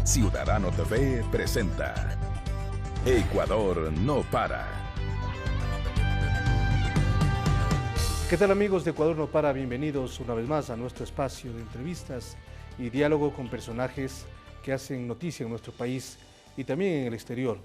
Ciudadano TV presenta Ecuador no para. ¿Qué tal, amigos de Ecuador no para? Bienvenidos una vez más a nuestro espacio de entrevistas y diálogo con personajes que hacen noticia en nuestro país y también en el exterior.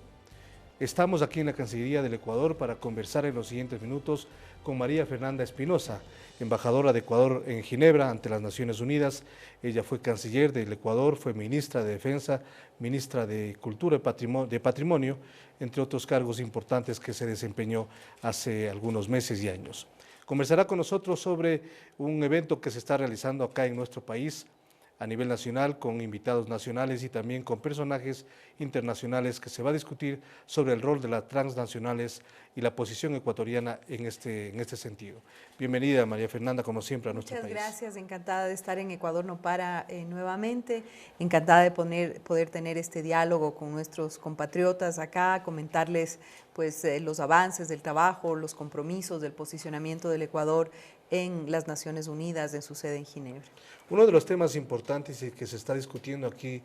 Estamos aquí en la Cancillería del Ecuador para conversar en los siguientes minutos con María Fernanda Espinosa, embajadora de Ecuador en Ginebra ante las Naciones Unidas. Ella fue canciller del Ecuador, fue ministra de Defensa, ministra de Cultura y Patrimonio, entre otros cargos importantes que se desempeñó hace algunos meses y años. Conversará con nosotros sobre un evento que se está realizando acá en nuestro país, a nivel nacional, con invitados nacionales y también con personajes internacionales, que se va a discutir sobre el rol de las transnacionales y la posición ecuatoriana en este sentido. Bienvenida, María Fernanda, como siempre, a nuestro país. Muchas gracias, encantada de estar en Ecuador no para nuevamente, encantada de poder tener este diálogo con nuestros compatriotas acá, comentarles pues los avances del trabajo, los compromisos, del posicionamiento del Ecuador en las Naciones Unidas, en su sede en Ginebra. Uno de los temas importantes y que se está discutiendo aquí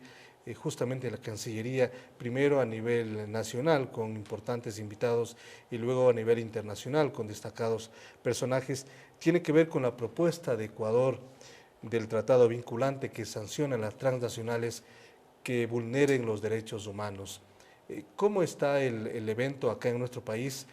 justamente en la Cancillería, primero a nivel nacional con importantes invitados y luego a nivel internacional con destacados personajes, tiene que ver con la propuesta de Ecuador del tratado vinculante que sanciona a las transnacionales que vulneren los derechos humanos. ¿Cómo está el evento acá en nuestro país?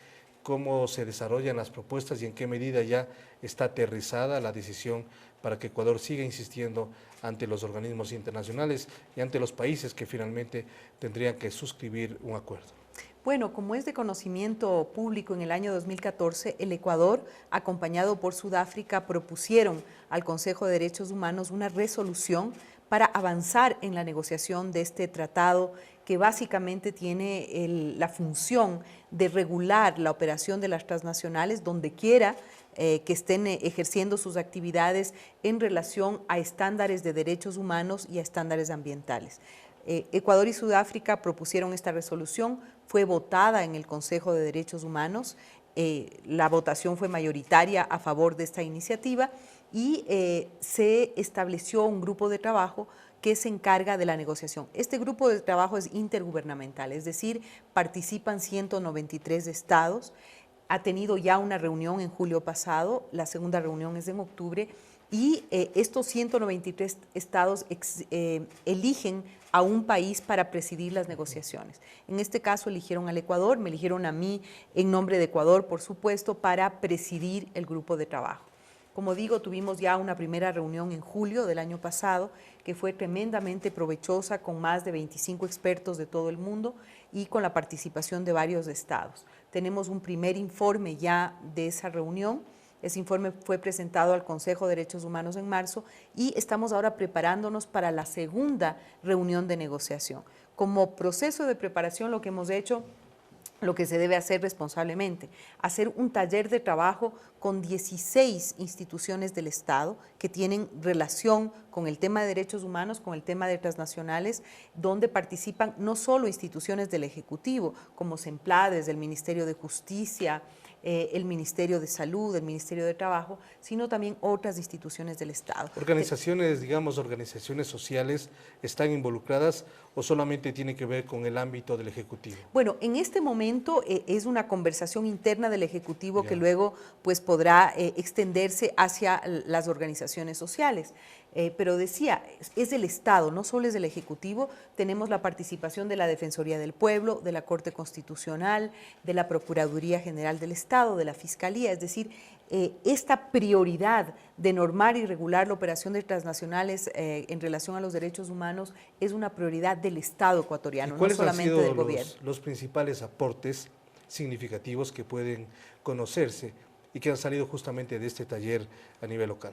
¿Cómo se desarrollan las propuestas y en qué medida ya está aterrizada la decisión para que Ecuador siga insistiendo ante los organismos internacionales y ante los países que finalmente tendrían que suscribir un acuerdo? Bueno, como es de conocimiento público, en el año 2014 el Ecuador, acompañado por Sudáfrica, propusieron al Consejo de Derechos Humanos una resolución para avanzar en la negociación de este tratado que básicamente tiene la función de regular la operación de las transnacionales donde quiera que estén ejerciendo sus actividades en relación a estándares de derechos humanos y a estándares ambientales. Ecuador y Sudáfrica propusieron esta resolución, fue votada en el Consejo de Derechos Humanos, la votación fue mayoritaria a favor de esta iniciativa y se estableció un grupo de trabajo que se encarga de la negociación. Este grupo de trabajo es intergubernamental, es decir, participan 193 estados, ha tenido ya una reunión en julio pasado, la segunda reunión es en octubre, y estos 193 estados eligen a un país para presidir las negociaciones. En este caso eligieron al Ecuador, me eligieron a mí en nombre de Ecuador, por supuesto, para presidir el grupo de trabajo. Como digo, tuvimos ya una primera reunión en julio del año pasado que fue tremendamente provechosa, con más de 25 expertos de todo el mundo y con la participación de varios estados. Tenemos un primer informe ya de esa reunión. Ese informe fue presentado al Consejo de Derechos Humanos en marzo y estamos ahora preparándonos para la segunda reunión de negociación. Como proceso de preparación, lo que hemos hecho, lo que se debe hacer responsablemente, hacer un taller de trabajo con 16 instituciones del Estado que tienen relación con el tema de derechos humanos, con el tema de transnacionales, donde participan no solo instituciones del Ejecutivo, como SEMPLADES, del Ministerio de Justicia, el Ministerio de Salud, el Ministerio de Trabajo, sino también otras instituciones del Estado. ¿Organizaciones, digamos, organizaciones sociales están involucradas o solamente tiene que ver con el ámbito del Ejecutivo? Bueno, en este momento es una conversación interna del Ejecutivo que luego pues, podrá extenderse hacia las organizaciones sociales. Pero decía, es del Estado, no solo es del Ejecutivo, tenemos la participación de la Defensoría del Pueblo, de la Corte Constitucional, de la Procuraduría General del Estado, de la Fiscalía, es decir, esta prioridad de normar y regular la operación de transnacionales en relación a los derechos humanos es una prioridad del Estado ecuatoriano, no solamente del gobierno. Los principales aportes significativos que pueden conocerse y que han salido justamente de este taller a nivel local?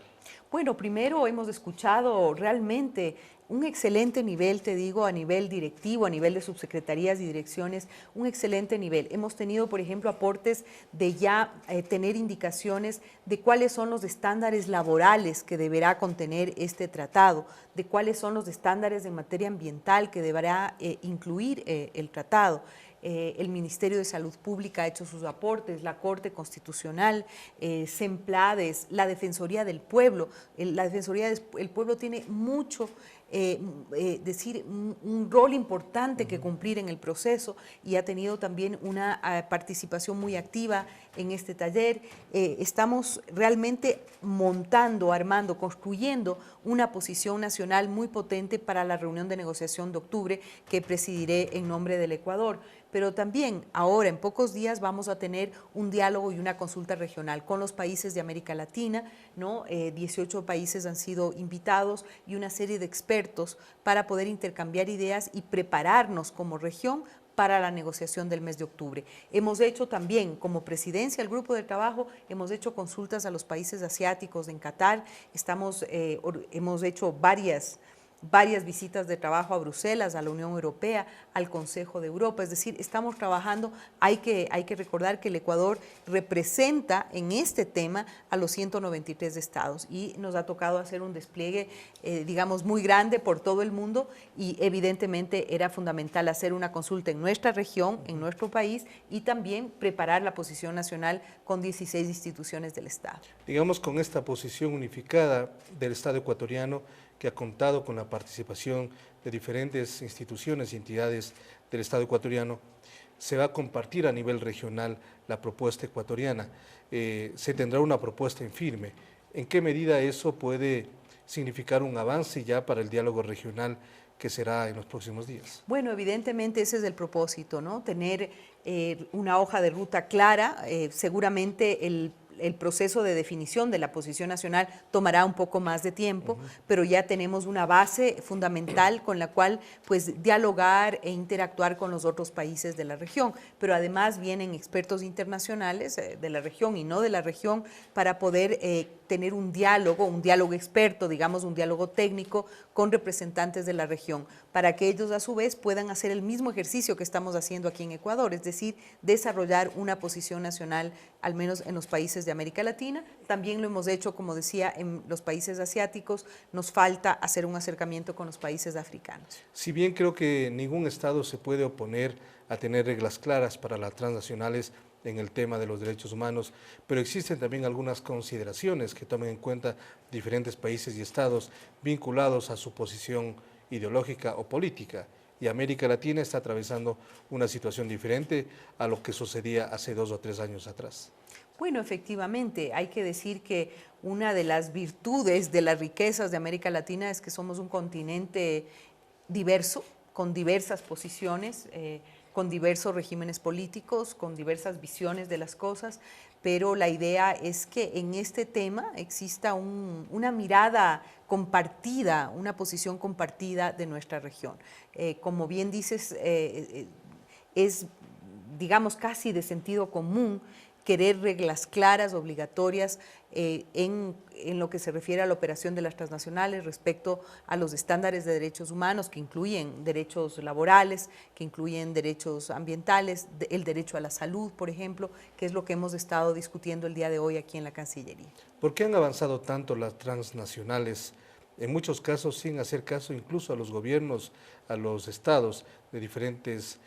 Bueno, primero hemos escuchado realmente un excelente nivel, te digo, a nivel directivo, a nivel de subsecretarías y direcciones, un excelente nivel. Hemos tenido, por ejemplo, aportes de ya tener indicaciones de cuáles son los estándares laborales que deberá contener este tratado, de cuáles son los estándares en materia ambiental que deberá incluir el tratado. El Ministerio de Salud Pública ha hecho sus aportes, la Corte Constitucional, SEMPLADES, la Defensoría del Pueblo. La Defensoría del Pueblo tiene mucho un rol importante que cumplir en el proceso y ha tenido también una participación muy activa en este taller. Estamos realmente montando, armando, construyendo una posición nacional muy potente para la reunión de negociación de octubre que presidiré en nombre del Ecuador. Pero también ahora, en pocos días, vamos a tener un diálogo y una consulta regional con los países de América Latina, ¿no? 18 países han sido invitados y una serie de expertos para poder intercambiar ideas y prepararnos como región para la negociación del mes de octubre. Hemos hecho también, como presidencia, el grupo de trabajo, hemos hecho consultas a los países asiáticos en Qatar, hemos hecho varias visitas de trabajo a Bruselas, a la Unión Europea, al Consejo de Europa, es decir, estamos trabajando. Hay que recordar que el Ecuador representa en este tema a los 193 estados y nos ha tocado hacer un despliegue, digamos, muy grande por todo el mundo y evidentemente era fundamental hacer una consulta en nuestra región, en nuestro país y también preparar la posición nacional con 16 instituciones del Estado. Digamos, con esta posición unificada del Estado ecuatoriano, que ha contado con la participación de diferentes instituciones y entidades del Estado ecuatoriano, se va a compartir a nivel regional la propuesta ecuatoriana. Se tendrá una propuesta en firme. ¿En qué medida eso puede significar un avance ya para el diálogo regional que será en los próximos días? Bueno, evidentemente ese es el propósito, ¿no? Tener una hoja de ruta clara. Seguramente el proceso de definición de la posición nacional tomará un poco más de tiempo, pero ya tenemos una base fundamental con la cual pues dialogar e interactuar con los otros países de la región, pero además vienen expertos internacionales de la región y no de la región para poder tener un diálogo experto, digamos un diálogo técnico con representantes de la región, para que ellos a su vez puedan hacer el mismo ejercicio que estamos haciendo aquí en Ecuador, es decir, desarrollar una posición nacional, al menos en los países de América Latina. También lo hemos hecho, como decía, en los países asiáticos. Nos falta hacer un acercamiento con los países africanos. Si bien creo que ningún Estado se puede oponer a tener reglas claras para las transnacionales en el tema de los derechos humanos, pero existen también algunas consideraciones que tomen en cuenta diferentes países y estados vinculados a su posición ideológica o política. Y América Latina está atravesando una situación diferente a lo que sucedía hace 2 o 3 años atrás. Bueno, efectivamente, hay que decir que una de las virtudes, de las riquezas de América Latina es que somos un continente diverso, con diversas posiciones, con diversos regímenes políticos, con diversas visiones de las cosas, pero la idea es que en este tema exista una mirada compartida, una posición compartida de nuestra región. Como bien dices, es, digamos, casi de sentido común querer reglas claras, obligatorias en lo que se refiere a la operación de las transnacionales respecto a los estándares de derechos humanos que incluyen derechos laborales, que incluyen derechos ambientales, el derecho a la salud, por ejemplo, que es lo que hemos estado discutiendo el día de hoy aquí en la Cancillería. ¿Por qué han avanzado tanto las transnacionales, en muchos casos sin hacer caso incluso a los gobiernos, a los estados de diferentes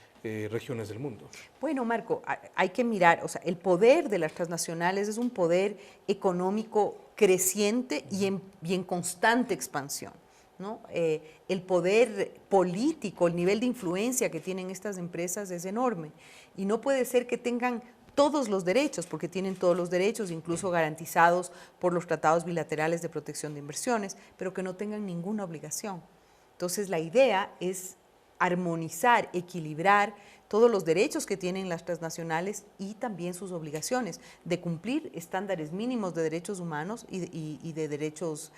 regiones del mundo? Bueno, Marco, hay que mirar, o sea, el poder de las transnacionales es un poder económico creciente y en constante expansión, ¿no? El poder político, el nivel de influencia que tienen estas empresas es enorme y no puede ser que tengan todos los derechos, porque tienen todos los derechos, incluso garantizados por los tratados bilaterales de protección de inversiones, pero que no tengan ninguna obligación. Entonces, la idea es armonizar, equilibrar todos los derechos que tienen las transnacionales y también sus obligaciones de cumplir estándares mínimos de derechos humanos y de derechos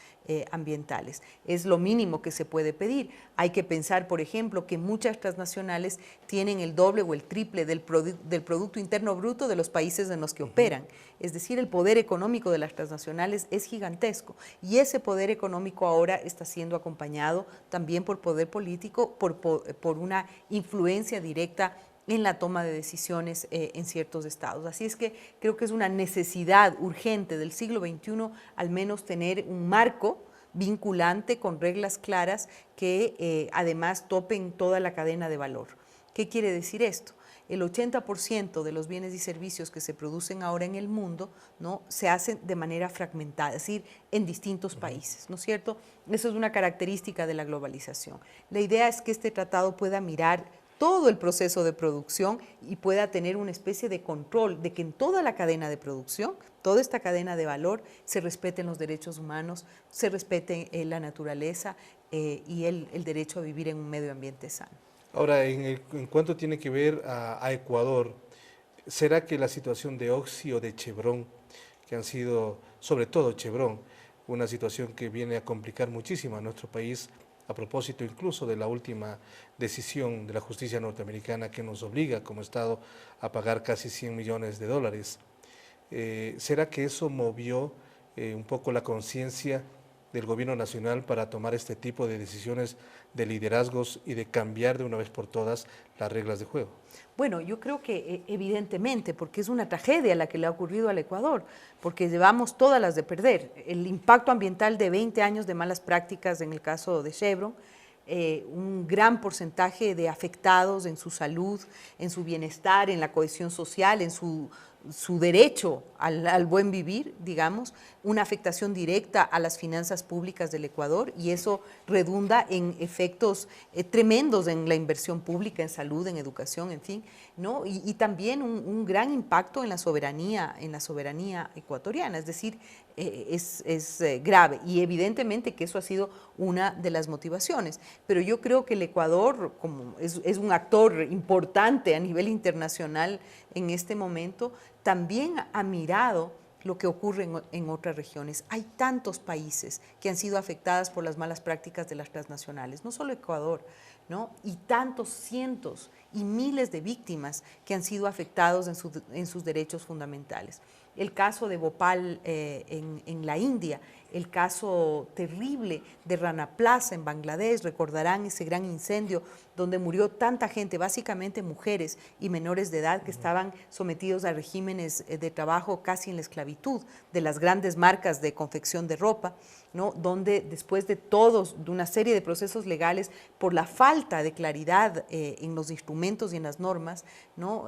ambientales. Es lo mínimo que se puede pedir. Hay que pensar, por ejemplo, que muchas transnacionales tienen el doble o el triple del Producto Interno Bruto de los países en los que operan. Es decir, el poder económico de las transnacionales es gigantesco y ese poder económico ahora está siendo acompañado también por poder político, por una influencia directa en la toma de decisiones en ciertos estados. Así es que creo que es una necesidad urgente del siglo XXI al menos tener un marco vinculante con reglas claras que además topen toda la cadena de valor. ¿Qué quiere decir esto? El 80% de los bienes y servicios que se producen ahora en el mundo, ¿no?, se hacen de manera fragmentada, es decir, en distintos países, ¿no es cierto? Eso es una característica de la globalización. La idea es que este tratado pueda mirar todo el proceso de producción y pueda tener una especie de control de que en toda la cadena de producción, toda esta cadena de valor, se respeten los derechos humanos, se respete la naturaleza y el derecho a vivir en un medio ambiente sano. Ahora, en cuanto tiene que ver a Ecuador, ¿será que la situación de Oxy o de Chevron, que han sido, sobre todo Chevron, una situación que viene a complicar muchísimo a nuestro país, a propósito incluso de la última decisión de la justicia norteamericana que nos obliga como Estado a pagar casi $100 millones? ¿Será que eso movió un poco la conciencia del gobierno nacional para tomar este tipo de decisiones de liderazgos y de cambiar de una vez por todas las reglas de juego? Bueno, yo creo que evidentemente, porque es una tragedia la que le ha ocurrido al Ecuador, porque llevamos todas las de perder. El impacto ambiental de 20 años de malas prácticas en el caso de Chevron, un gran porcentaje de afectados en su salud, en su bienestar, en la cohesión social, en su derecho al buen vivir, digamos, una afectación directa a las finanzas públicas del Ecuador, y eso redunda en efectos tremendos en la inversión pública, en salud, en educación, en fin, ¿no? Y también un gran impacto en la soberanía ecuatoriana, es decir, es grave, y evidentemente que eso ha sido una de las motivaciones, pero yo creo que el Ecuador, como es un actor importante a nivel internacional en este momento, también ha mirado lo que ocurre en otras regiones. Hay tantos países que han sido afectadas por las malas prácticas de las transnacionales, no solo Ecuador, ¿no? Y tantos cientos y miles de víctimas que han sido afectados en sus derechos fundamentales. El caso de Bhopal en la India, el caso terrible de Rana Plaza en Bangladesh, recordarán ese gran incendio donde murió tanta gente, básicamente mujeres y menores de edad que estaban sometidos a regímenes de trabajo casi en la esclavitud de las grandes marcas de confección de ropa, ¿no? Donde después de una serie de procesos legales, por la falta de claridad en los instrumentos y en las normas, ¿no?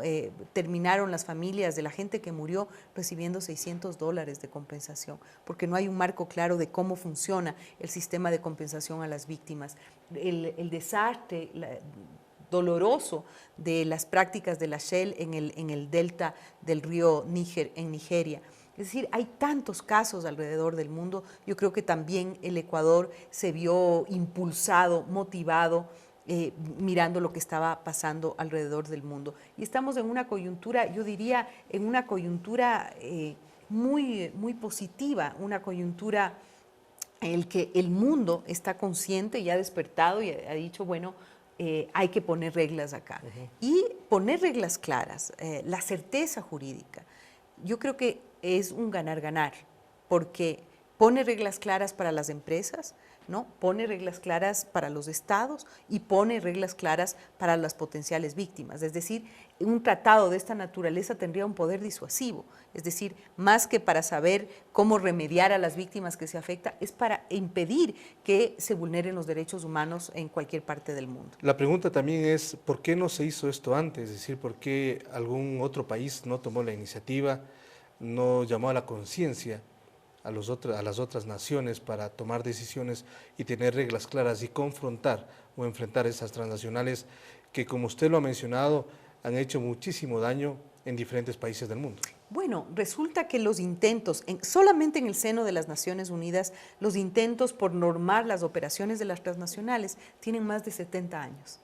Terminaron las familias de la gente que murió recibiendo $600 de compensación, porque no hay un marco claro de cómo funciona el sistema de compensación a las víctimas. El desastre doloroso de las prácticas de la Shell en el delta del río Níger, en Nigeria. Es decir, hay tantos casos alrededor del mundo. Yo creo que también el Ecuador se vio impulsado, motivado, mirando lo que estaba pasando alrededor del mundo. Y estamos en una coyuntura, yo diría, en una coyuntura muy, muy positiva, una coyuntura en la que el mundo está consciente y ha despertado y ha dicho, bueno, hay que poner reglas acá. Y poner reglas claras, la certeza jurídica, yo creo que es un ganar-ganar, porque pone reglas claras para las empresas, ¿no? Pone reglas claras para los estados y pone reglas claras para las potenciales víctimas. Es decir, un tratado de esta naturaleza tendría un poder disuasivo, es decir, más que para saber cómo remediar a las víctimas que se afecta, es para impedir que se vulneren los derechos humanos en cualquier parte del mundo. La pregunta también es, ¿por qué no se hizo esto antes? Es decir, ¿por qué algún otro país no tomó la iniciativa, no llamó a la conciencia a las otras naciones para tomar decisiones y tener reglas claras y confrontar o enfrentar esas transnacionales que, como usted lo ha mencionado, han hecho muchísimo daño en diferentes países del mundo? Bueno, resulta que los intentos, solamente en el seno de las Naciones Unidas, los intentos por normar las operaciones de las transnacionales tienen más de 70 años.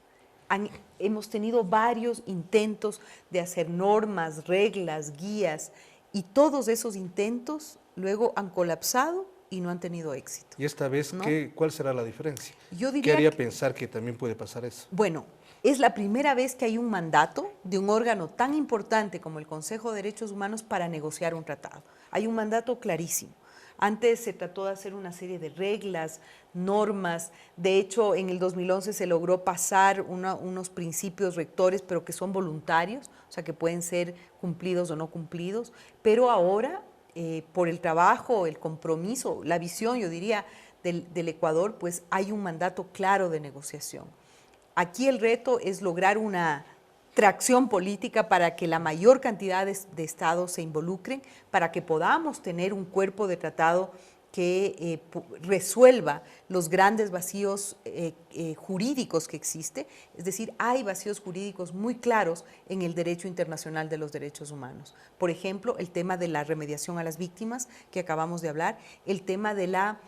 hemos tenido varios intentos de hacer normas, reglas, guías, y todos esos intentos luego han colapsado y no han tenido éxito. Y esta vez, ¿no? ¿cuál será la diferencia? Yo diría ¿Qué haría pensar que también puede pasar eso? Bueno, es la primera vez que hay un mandato de un órgano tan importante como el Consejo de Derechos Humanos para negociar un tratado. Hay un mandato clarísimo. Antes se trató de hacer una serie de reglas, normas. De hecho, en el 2011 se logró pasar unos principios rectores, pero que son voluntarios, o sea, que pueden ser cumplidos o no cumplidos. Pero ahora, por el trabajo, el compromiso, la visión, yo diría, del Ecuador, pues hay un mandato claro de negociación. Aquí el reto es lograr una tracción política para que la mayor cantidad de estados se involucren, para que podamos tener un cuerpo de tratado que resuelva los grandes vacíos jurídicos que existe. Es decir, hay vacíos jurídicos muy claros en el derecho internacional de los derechos humanos. Por ejemplo, el tema de la remediación a las víctimas, que acabamos de hablar, el tema de la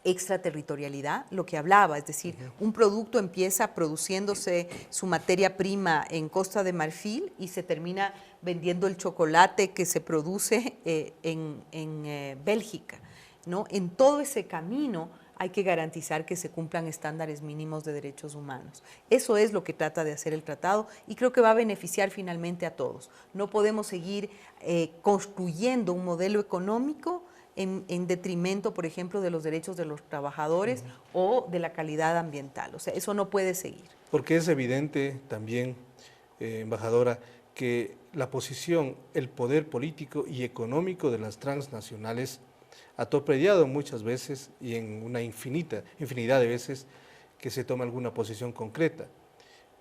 extraterritorialidad, lo que hablaba, es decir, un producto empieza produciéndose su materia prima en Costa de Marfil y se termina vendiendo el chocolate que se produce en Bélgica, ¿no? En todo ese camino hay que garantizar que se cumplan estándares mínimos de derechos humanos. Eso es lo que trata de hacer el tratado y creo que va a beneficiar finalmente a todos. No podemos seguir construyendo un modelo económico en detrimento, por ejemplo, de los derechos de los trabajadores o de la calidad ambiental. O sea, eso no puede seguir. Porque es evidente también, embajadora, que la posición, el poder político y económico de las transnacionales ha torpedeado muchas veces y en una infinidad de veces que se toma alguna posición concreta.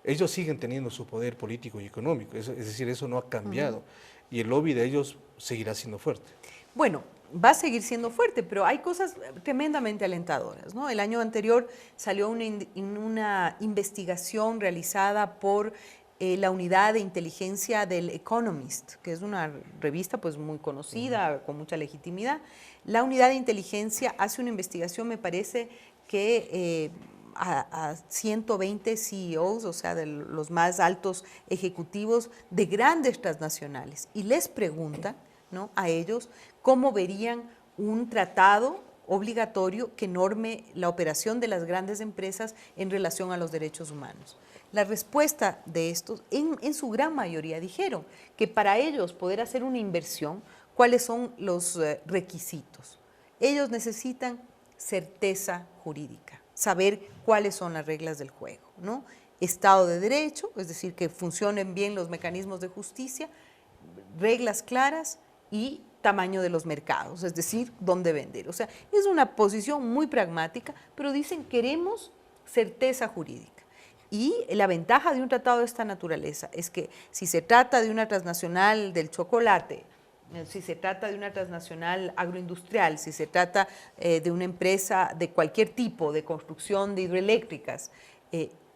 Ellos siguen teniendo su poder político y económico, es decir, eso no ha cambiado y el lobby de ellos seguirá siendo fuerte. Bueno, va a seguir siendo fuerte, pero hay cosas tremendamente alentadoras, ¿no? El año anterior salió una investigación realizada por la unidad de inteligencia del Economist, que es una revista pues muy conocida, con mucha legitimidad. La unidad de inteligencia hace una investigación, me parece que a 120 CEOs, o sea, de los más altos ejecutivos de grandes transnacionales, y les pregunta, ¿no?, a ellos cómo verían un tratado obligatorio que norme la operación de las grandes empresas en relación a los derechos humanos. La respuesta de estos, en su gran mayoría, dijeron que para ellos poder hacer una inversión, ¿cuáles son los requisitos? Ellos necesitan certeza jurídica, saber cuáles son las reglas del juego, ¿no? Estado de Derecho, es decir, que funcionen bien los mecanismos de justicia, reglas claras y tamaño de los mercados, es decir, dónde vender. O sea, es una posición muy pragmática, pero dicen queremos certeza jurídica. Y la ventaja de un tratado de esta naturaleza es que si se trata de una transnacional del chocolate, si se trata de una transnacional agroindustrial, si se trata de una empresa de cualquier tipo, de construcción de hidroeléctricas,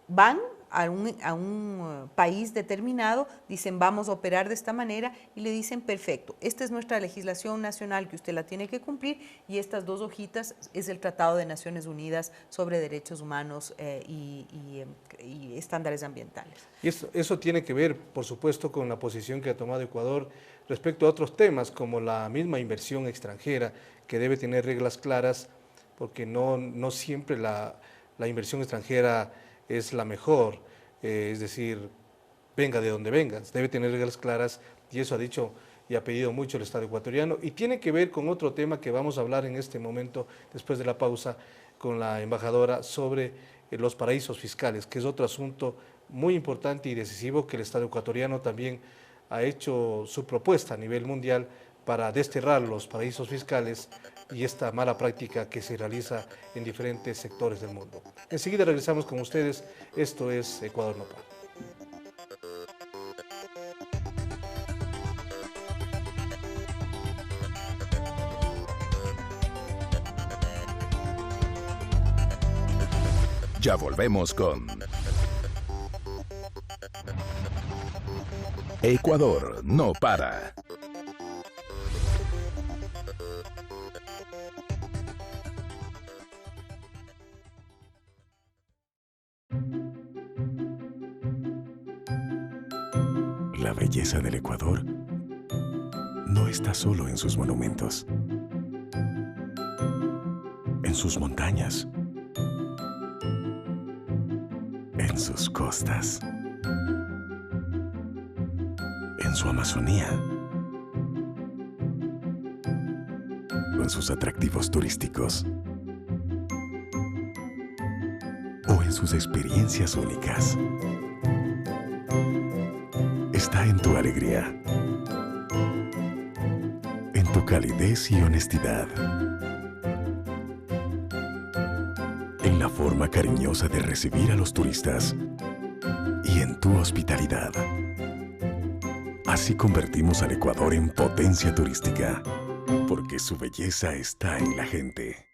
van a un país determinado, dicen vamos a operar de esta manera y le dicen perfecto, esta es nuestra legislación nacional que usted la tiene que cumplir y estas dos hojitas es el Tratado de Naciones Unidas sobre Derechos Humanos y estándares ambientales. Y eso tiene que ver, por supuesto, con la posición que ha tomado Ecuador respecto a otros temas como la misma inversión extranjera que debe tener reglas claras porque no siempre la inversión extranjera es la mejor, es decir, venga de donde venga, debe tener reglas claras y eso ha dicho y ha pedido mucho el Estado ecuatoriano y tiene que ver con otro tema que vamos a hablar en este momento, después de la pausa, con la embajadora sobre los paraísos fiscales, que es otro asunto muy importante y decisivo que el Estado ecuatoriano también ha hecho su propuesta a nivel mundial para desterrar los paraísos fiscales y esta mala práctica que se realiza en diferentes sectores del mundo. Enseguida regresamos con ustedes, esto es Ecuador No Para. Ya volvemos con Ecuador No Para. la belleza del Ecuador no está solo en sus monumentos, en sus montañas, en sus costas, en su Amazonía, en sus atractivos turísticos o en sus experiencias únicas. Está en tu alegría, en tu calidez y honestidad, en la forma cariñosa de recibir a los turistas y en tu hospitalidad. Así convertimos al Ecuador en potencia turística, porque su belleza está en la gente.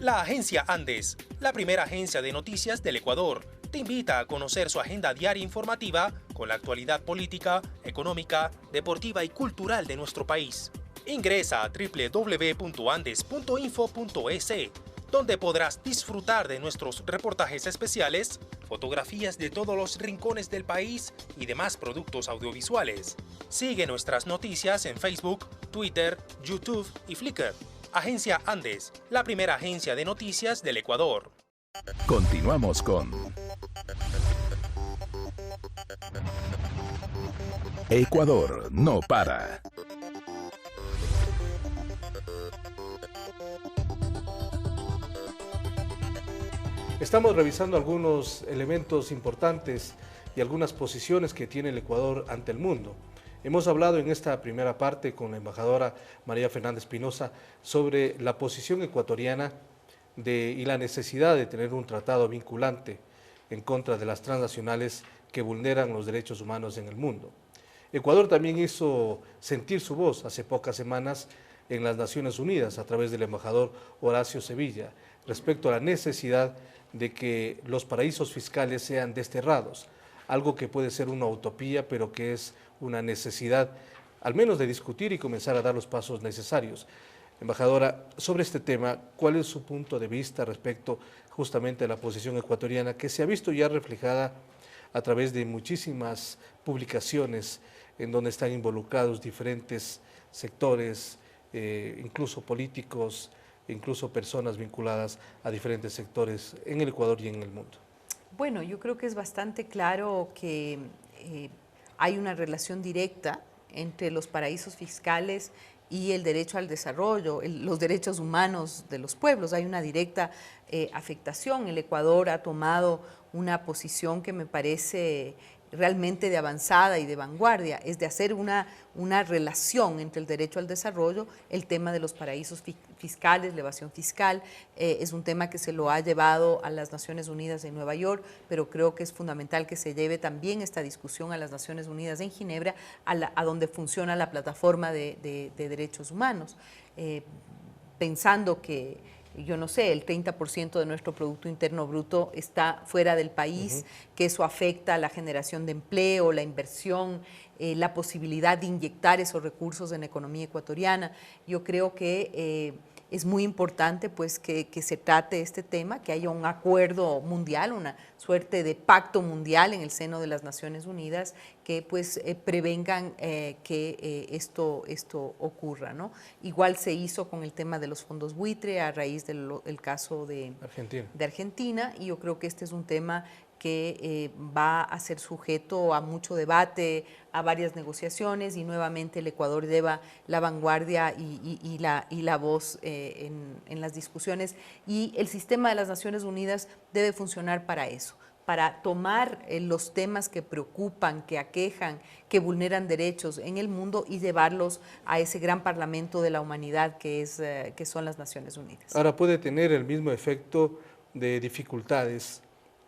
La Agencia Andes, la primera agencia de noticias del Ecuador, te invita a conocer su agenda diaria informativa con la actualidad política, económica, deportiva y cultural de nuestro país. Ingresa a www.andes.info.es, donde podrás disfrutar de nuestros reportajes especiales, fotografías de todos los rincones del país y demás productos audiovisuales. Sigue nuestras noticias en Facebook, Twitter, YouTube y Flickr. Agencia Andes, la primera agencia de noticias del Ecuador. Continuamos con Ecuador no para. Estamos revisando algunos elementos importantes y algunas posiciones que tiene el Ecuador ante el mundo. Hemos hablado en esta primera parte con la embajadora María Fernanda Espinosa sobre la posición ecuatoriana y la necesidad de tener un tratado vinculante en contra de las transnacionales que vulneran los derechos humanos en el mundo. Ecuador también hizo sentir su voz hace pocas semanas en las Naciones Unidas a través del embajador Horacio Sevilla respecto a la necesidad de que los paraísos fiscales sean desterrados, algo que puede ser una utopía, pero que es una necesidad al menos de discutir y comenzar a dar los pasos necesarios. Embajadora, sobre este tema, ¿cuál es su punto de vista respecto justamente a la posición ecuatoriana que se ha visto ya reflejada a través de muchísimas publicaciones en donde están involucrados diferentes sectores, incluso políticos, incluso personas vinculadas a diferentes sectores en el Ecuador y en el mundo? Bueno, yo creo que es bastante claro que hay una relación directa entre los paraísos fiscales y el derecho al desarrollo, los derechos humanos de los pueblos. Hay una directa afectación. El Ecuador ha tomado una posición que me parece realmente de avanzada y de vanguardia, es de hacer una relación entre el derecho al desarrollo, el tema de los paraísos fiscales, la evasión fiscal, es un tema que se lo ha llevado a las Naciones Unidas en Nueva York, pero creo que es fundamental que se lleve también esta discusión a las Naciones Unidas en Ginebra, a donde funciona la plataforma de derechos humanos, pensando que yo no sé, el 30% de nuestro Producto Interno Bruto está fuera del país, que eso afecta a la generación de empleo, la inversión, la posibilidad de inyectar esos recursos en la economía ecuatoriana. Yo creo que es muy importante pues, que se trate este tema, que haya un acuerdo mundial, una suerte de pacto mundial en el seno de las Naciones Unidas que pues, prevengan que esto ocurra, ¿no? Igual se hizo con el tema de los fondos buitre a raíz del caso de Argentina, y yo creo que este es un tema que va a ser sujeto a mucho debate, a varias negociaciones, y nuevamente el Ecuador lleva la vanguardia y la voz en las discusiones, y el sistema de las Naciones Unidas debe funcionar para eso, para tomar los temas que preocupan, que aquejan, que vulneran derechos en el mundo y llevarlos a ese gran parlamento de la humanidad que son las Naciones Unidas. Ahora, puede tener el mismo efecto de dificultades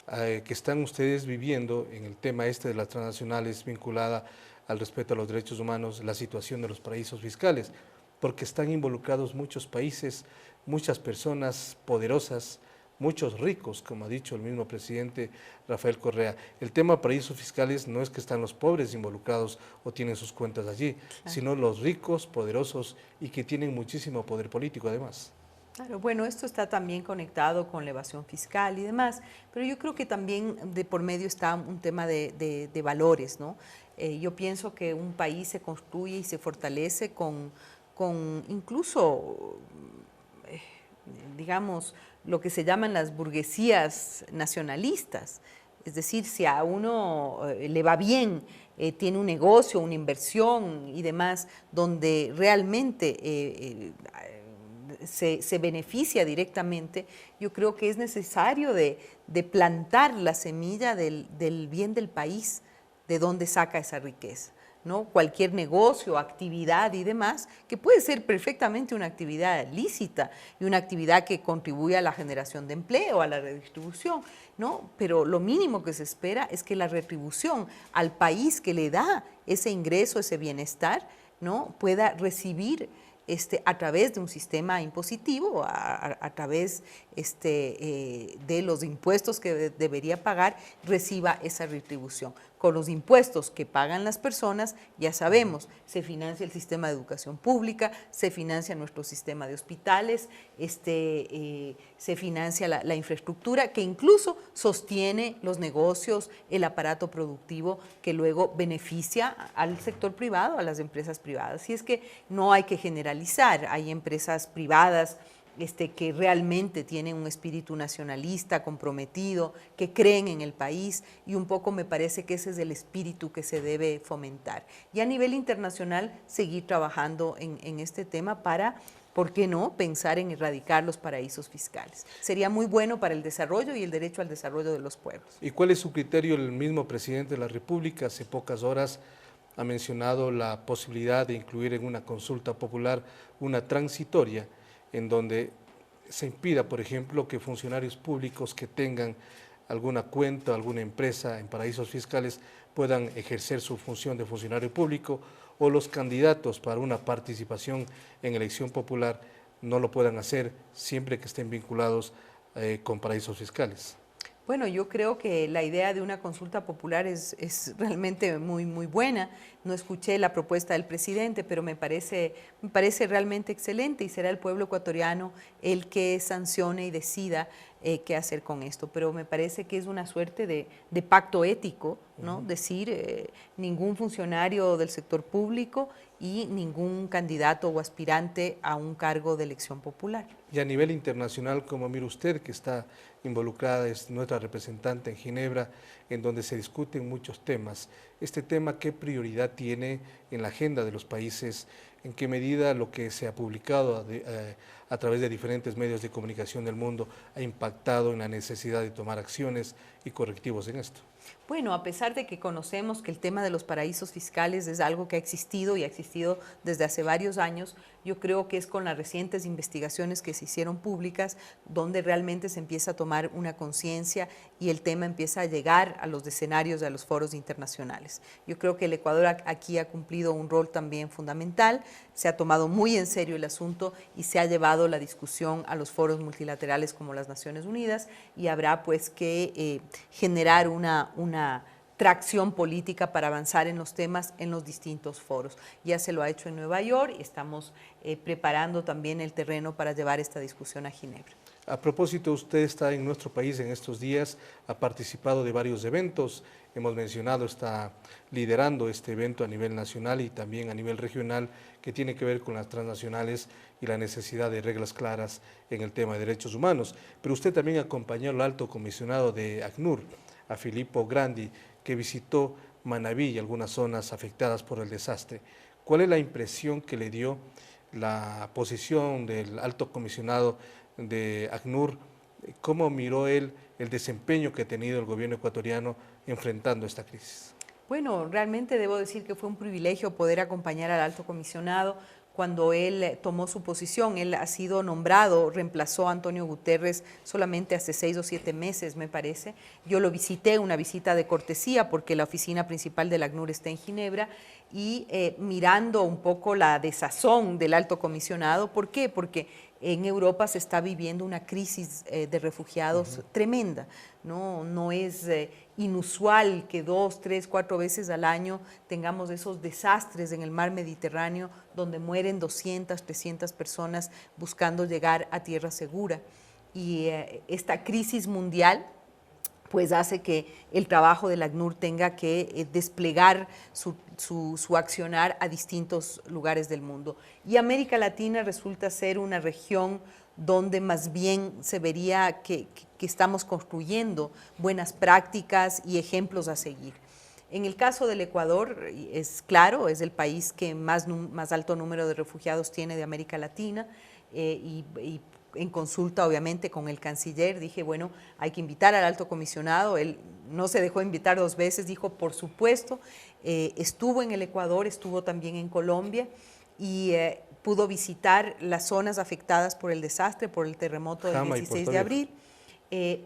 que están ustedes viviendo en el tema de las transnacionales vinculada al respeto a los derechos humanos, la situación de los paraísos fiscales, porque están involucrados muchos países, muchas personas poderosas, muchos ricos, como ha dicho el mismo presidente Rafael Correa. El tema paraísos fiscales no es que están los pobres involucrados o tienen sus cuentas allí, sino los ricos, poderosos y que tienen muchísimo poder político además. Claro, bueno, esto está también conectado con la evasión fiscal y demás, pero yo creo que también de por medio está un tema de valores, ¿no? Yo pienso que un país se construye y se fortalece con incluso, digamos, lo que se llaman las burguesías nacionalistas. Es decir, si a uno le va bien, tiene un negocio, una inversión y demás, donde realmente se beneficia directamente, yo creo que es necesario de plantar la semilla del bien del país, de dónde saca esa riqueza, ¿no? Cualquier negocio, actividad y demás, que puede ser perfectamente una actividad lícita y una actividad que contribuye a la generación de empleo, a la redistribución, ¿no? Pero lo mínimo que se espera es que la retribución al país que le da ese ingreso, ese bienestar, ¿no?, pueda recibir a través de un sistema impositivo, a través de los impuestos que debería pagar, reciba esa retribución. Con los impuestos que pagan las personas, ya sabemos, se financia el sistema de educación pública, se financia nuestro sistema de hospitales, se financia la infraestructura que incluso sostiene los negocios, el aparato productivo que luego beneficia al sector privado, a las empresas privadas. Y es que no hay que generalizar, hay empresas privadas que realmente tienen un espíritu nacionalista, comprometido, que creen en el país, y un poco me parece que ese es el espíritu que se debe fomentar. Y a nivel internacional, seguir trabajando en este tema para, ¿por qué no?, pensar en erradicar los paraísos fiscales. Sería muy bueno para el desarrollo y el derecho al desarrollo de los pueblos. ¿Y cuál es su criterio? El mismo presidente de la República hace pocas horas ha mencionado la posibilidad de incluir en una consulta popular una transitoria en donde se impida, por ejemplo, que funcionarios públicos que tengan alguna cuenta, alguna empresa en paraísos fiscales puedan ejercer su función de funcionario público, o los candidatos para una participación en elección popular no lo puedan hacer siempre que estén vinculados con paraísos fiscales. Bueno, yo creo que la idea de una consulta popular es realmente muy buena. No escuché la propuesta del presidente, pero me parece realmente excelente, y será el pueblo ecuatoriano el que sancione y decida qué hacer con esto. Pero me parece que es una suerte de pacto ético, ¿no? Decir, ningún funcionario del sector público y ningún candidato o aspirante a un cargo de elección popular. Y a nivel internacional, como mira usted, que está involucrada, es nuestra representante en Ginebra, en donde se discuten muchos temas. Este tema, ¿qué prioridad tiene en la agenda de los países? ¿En qué medida lo que se ha publicado a través de diferentes medios de comunicación del mundo ha impactado en la necesidad de tomar acciones y correctivos en esto? Bueno, a pesar de que conocemos que el tema de los paraísos fiscales es algo que ha existido y ha existido desde hace varios años, yo creo que es con las recientes investigaciones que se hicieron públicas donde realmente se empieza a tomar una conciencia y el tema empieza a llegar a los escenarios, a los foros internacionales. Yo creo que el Ecuador aquí ha cumplido un rol también fundamental, se ha tomado muy en serio el asunto y se ha llevado la discusión a los foros multilaterales como las Naciones Unidas, y habrá pues que generar una tracción política para avanzar en los temas en los distintos foros. Ya se lo ha hecho en Nueva York y estamos preparando también el terreno para llevar esta discusión a Ginebra. A propósito, usted está en nuestro país en estos días, ha participado de varios eventos, hemos mencionado, está liderando este evento a nivel nacional y también a nivel regional, que tiene que ver con las transnacionales y la necesidad de reglas claras en el tema de derechos humanos. Pero usted también acompañó al alto comisionado de ACNUR, a Filippo Grandi, que visitó Manabí y algunas zonas afectadas por el desastre. ¿Cuál es la impresión que le dio la posición del alto comisionado de ACNUR? ¿Cómo miró él el desempeño que ha tenido el gobierno ecuatoriano enfrentando esta crisis? Bueno, realmente debo decir que fue un privilegio poder acompañar al alto comisionado cuando él tomó su posición. Él ha sido nombrado, reemplazó a Antonio Guterres solamente hace 6 o 7 meses, me parece. Yo lo visité, una visita de cortesía, porque la oficina principal del ACNUR está en Ginebra, y mirando un poco la desazón del alto comisionado. ¿Por qué? Porque en Europa se está viviendo una crisis de refugiados tremenda. No es inusual que 2, 3, 4 veces al año tengamos esos desastres en el mar Mediterráneo donde mueren 200, 300 personas buscando llegar a tierra segura. Y esta crisis mundial pues hace que el trabajo del ACNUR tenga que desplegar su accionar a distintos lugares del mundo. Y América Latina resulta ser una región donde más bien se vería que estamos construyendo buenas prácticas y ejemplos a seguir. En el caso del Ecuador, es claro, es el país que más alto número de refugiados tiene de América Latina, y en consulta obviamente con el canciller dije, bueno, hay que invitar al alto comisionado. Él no se dejó invitar 2 veces, dijo, por supuesto, estuvo en el Ecuador, estuvo también en Colombia y pudo visitar las zonas afectadas por el desastre, por el terremoto del 16 de abril.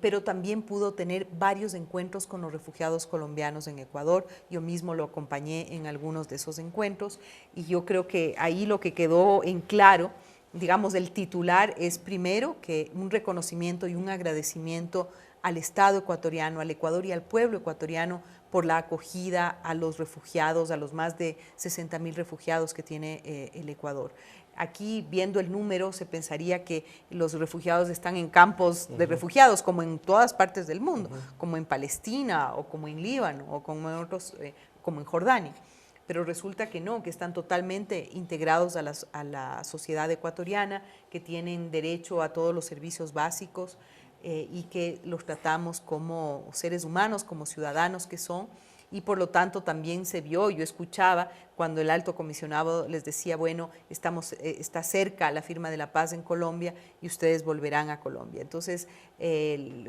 Pero también pudo tener varios encuentros con los refugiados colombianos en Ecuador. Yo mismo lo acompañé en algunos de esos encuentros y yo creo que ahí lo que quedó en claro, digamos, el titular es primero que un reconocimiento y un agradecimiento al Estado ecuatoriano, al Ecuador y al pueblo ecuatoriano por la acogida a los refugiados, a los más de 60.000 refugiados que tiene el Ecuador. Aquí, viendo el número, se pensaría que los refugiados están en campos de refugiados, como en todas partes del mundo, como en Palestina, o como en Líbano, o como en otros, como en Jordania. Pero resulta que no, que están totalmente integrados a la sociedad ecuatoriana, que tienen derecho a todos los servicios básicos y que los tratamos como seres humanos, como ciudadanos que son. Y por lo tanto también se vio, yo escuchaba cuando el alto comisionado les decía, bueno, está cerca la firma de la paz en Colombia y ustedes volverán a Colombia. Entonces,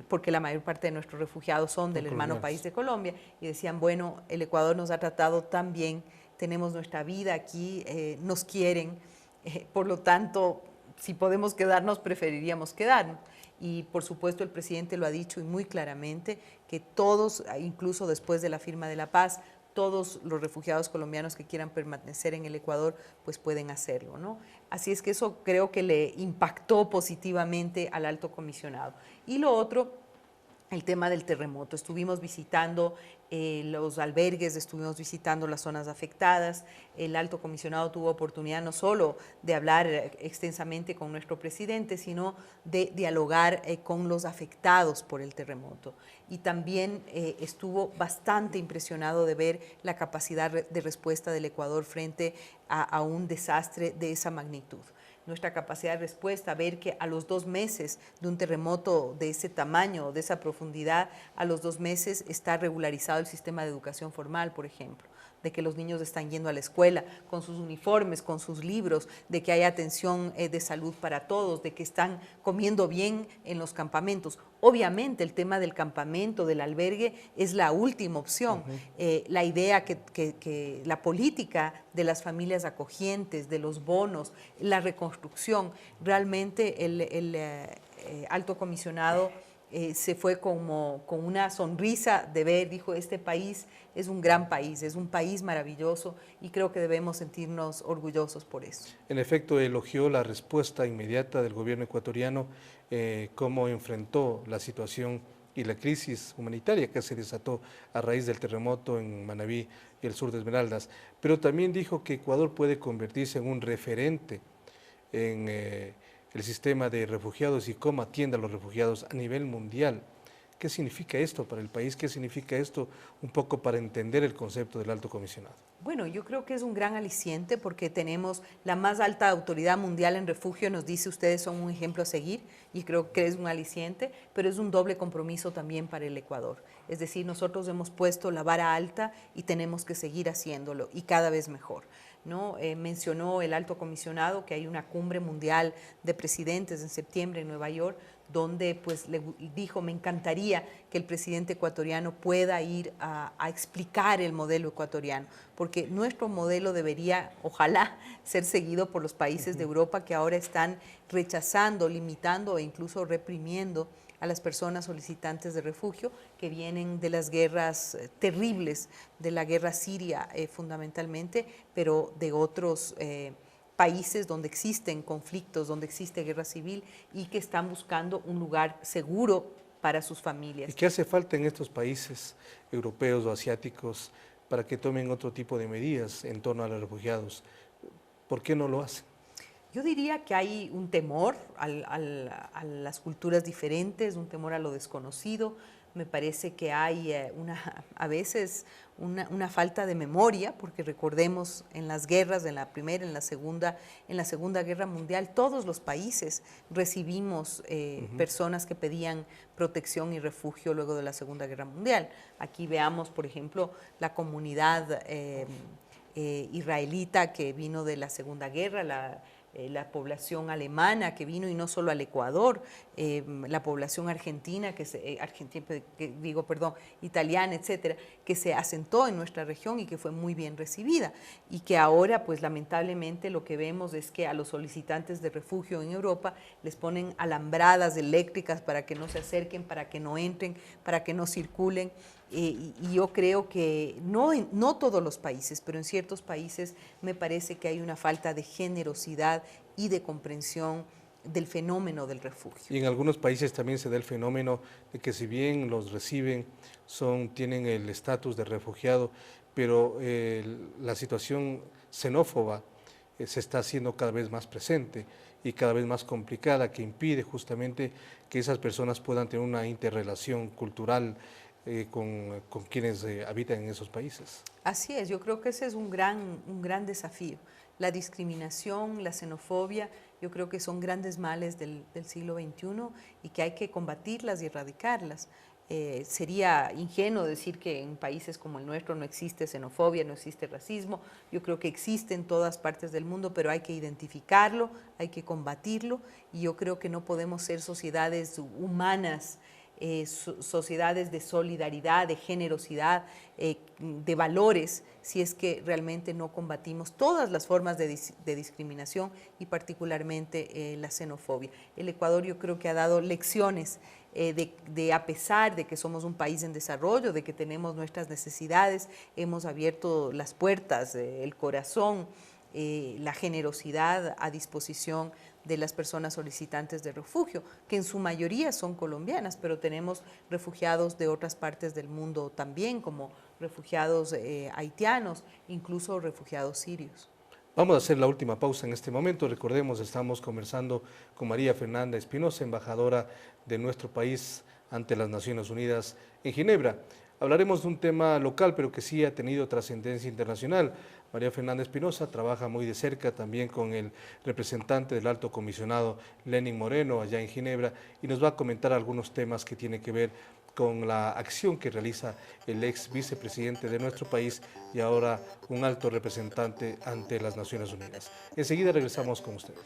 porque la mayor parte de nuestros refugiados son del hermano país de Colombia, y decían, bueno, el Ecuador nos ha tratado tan bien, tenemos nuestra vida aquí, nos quieren, por lo tanto, si podemos quedarnos, preferiríamos quedarnos. Y por supuesto el presidente lo ha dicho y muy claramente, que todos, incluso después de la firma de la paz, todos los refugiados colombianos que quieran permanecer en el Ecuador, pues pueden hacerlo, ¿no? Así es que eso creo que le impactó positivamente al alto comisionado. Y lo otro, el tema del terremoto. Estuvimos visitando los albergues, estuvimos visitando las zonas afectadas. El alto comisionado tuvo oportunidad no solo de hablar extensamente con nuestro presidente, sino de dialogar con los afectados por el terremoto. Y también estuvo bastante impresionado de ver la capacidad de respuesta del Ecuador frente a un desastre de esa magnitud. Nuestra capacidad de respuesta, ver que a los 2 meses de un terremoto de ese tamaño, de esa profundidad, a los 2 meses está regularizado el sistema de educación formal, por ejemplo, de que los niños están yendo a la escuela con sus uniformes, con sus libros, de que hay atención de salud para todos, de que están comiendo bien en los campamentos. Obviamente el tema del campamento, del albergue, es la última opción. La idea que la política de las familias acogientes, de los bonos, la reconstrucción, realmente el alto comisionado se fue como con una sonrisa de ver, dijo, este país es un gran país, es un país maravilloso y creo que debemos sentirnos orgullosos por eso. En efecto, elogió la respuesta inmediata del gobierno ecuatoriano, cómo enfrentó la situación y la crisis humanitaria que se desató a raíz del terremoto en Manabí y el sur de Esmeraldas, pero también dijo que Ecuador puede convertirse en un referente en el sistema de refugiados y cómo atiende a los refugiados a nivel mundial. ¿Qué significa esto para el país? ¿Qué significa esto un poco para entender el concepto del alto comisionado? Bueno, yo creo que es un gran aliciente porque tenemos la más alta autoridad mundial en refugio, nos dice ustedes son un ejemplo a seguir y creo que es un aliciente, pero es un doble compromiso también para el Ecuador. Es decir, nosotros hemos puesto la vara alta y tenemos que seguir haciéndolo y cada vez mejor, ¿no? Mencionó el alto comisionado que hay una cumbre mundial de presidentes en septiembre en Nueva York, donde pues le dijo, me encantaría que el presidente ecuatoriano pueda ir a explicar el modelo ecuatoriano, porque nuestro modelo debería, ojalá, ser seguido por los países de Europa que ahora están rechazando, limitando e incluso reprimiendo a las personas solicitantes de refugio que vienen de las guerras terribles, de la guerra siria fundamentalmente, pero de otros países donde existen conflictos, donde existe guerra civil y que están buscando un lugar seguro para sus familias. ¿Y qué hace falta en estos países europeos o asiáticos para que tomen otro tipo de medidas en torno a los refugiados? ¿Por qué no lo hacen? Yo diría que hay un temor a las culturas diferentes, un temor a lo desconocido, Me parece que hay a veces una falta de memoria, porque recordemos en las guerras, en la Primera, en la Segunda Guerra Mundial, todos los países recibimos personas que pedían protección y refugio luego de la Segunda Guerra Mundial. Aquí veamos, por ejemplo, la comunidad israelita que vino de la Segunda Guerra, la población alemana que vino y no solo al Ecuador, la población argentina, italiana, etcétera, que se asentó en nuestra región y que fue muy bien recibida, y que ahora, pues lamentablemente, lo que vemos es que a los solicitantes de refugio en Europa les ponen alambradas eléctricas para que no se acerquen, para que no entren, para que no circulen. Y yo creo que no todos los países, pero en ciertos países me parece que hay una falta de generosidad y de comprensión del fenómeno del refugio. Y en algunos países también se da el fenómeno de que si bien los reciben, tienen el estatus de refugiado, pero la situación xenófoba se está haciendo cada vez más presente y cada vez más complicada, que impide justamente que esas personas puedan tener una interrelación cultural con quienes habitan en esos países. Así es, yo creo que ese es un gran desafío. La discriminación, la xenofobia, yo creo que son grandes males del siglo XXI y que hay que combatirlas y erradicarlas. Sería ingenuo decir que en países como el nuestro no existe xenofobia, no existe racismo. Yo creo que existe en todas partes del mundo, pero hay que identificarlo, hay que combatirlo, y yo creo que no podemos ser sociedades humanas, sociedades de solidaridad, de generosidad, de valores, si es que realmente no combatimos todas las formas de discriminación y particularmente la xenofobia. El Ecuador, yo creo que ha dado lecciones a pesar de que somos un país en desarrollo, de que tenemos nuestras necesidades, hemos abierto las puertas, el corazón, la generosidad a disposición de las personas solicitantes de refugio, que en su mayoría son colombianas, pero tenemos refugiados de otras partes del mundo también, como refugiados haitianos, incluso refugiados sirios. Vamos a hacer la última pausa en este momento. Recordemos, estamos conversando con María Fernanda Espinosa, embajadora de nuestro país ante las Naciones Unidas en Ginebra. Hablaremos de un tema local, pero que sí ha tenido trascendencia internacional. María Fernanda Espinosa trabaja muy de cerca también con el representante del Alto Comisionado Lenín Moreno allá en Ginebra, y nos va a comentar algunos temas que tienen que ver con la acción que realiza el ex vicepresidente de nuestro país y ahora un alto representante ante las Naciones Unidas. Enseguida regresamos con ustedes.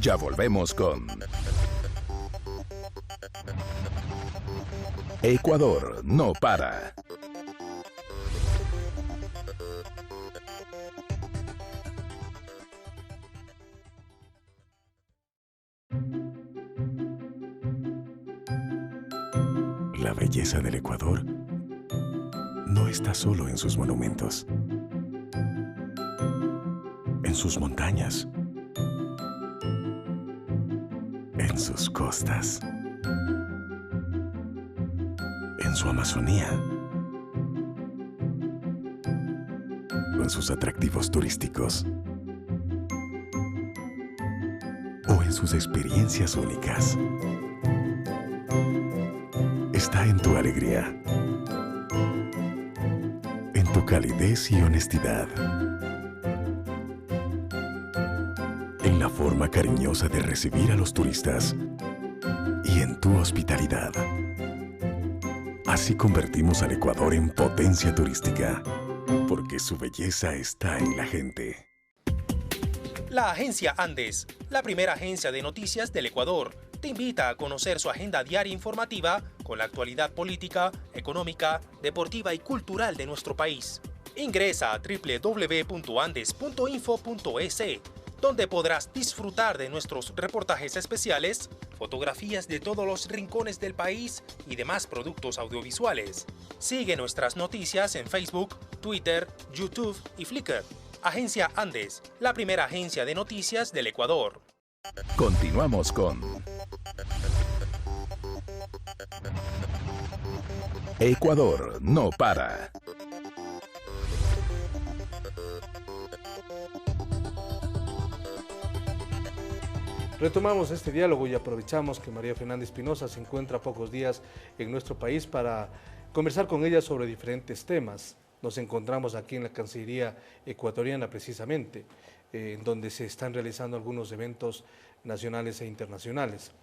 Ya volvemos con Ecuador no para. La belleza del Ecuador no está solo en sus monumentos, en sus montañas, en sus costas, en su Amazonía, en sus atractivos turísticos o en sus experiencias únicas. Está en tu alegría, en tu calidez y honestidad, en la forma cariñosa de recibir a los turistas y en tu hospitalidad. Así convertimos al Ecuador en potencia turística, porque su belleza está en la gente. La Agencia Andes, la primera agencia de noticias del Ecuador, te invita a conocer su agenda diaria informativa con la actualidad política, económica, deportiva y cultural de nuestro país. Ingresa a www.andes.info.es, donde podrás disfrutar de nuestros reportajes especiales, fotografías de todos los rincones del país y demás productos audiovisuales. Sigue nuestras noticias en Facebook, Twitter, YouTube y Flickr. Agencia Andes, la primera agencia de noticias del Ecuador. Continuamos con Ecuador no para. Retomamos este diálogo y aprovechamos que María Fernanda Espinosa se encuentra a pocos días en nuestro país para conversar con ella sobre diferentes temas. Nos encontramos aquí en la Cancillería ecuatoriana precisamente, en donde se están realizando algunos eventos nacionales e internacionales.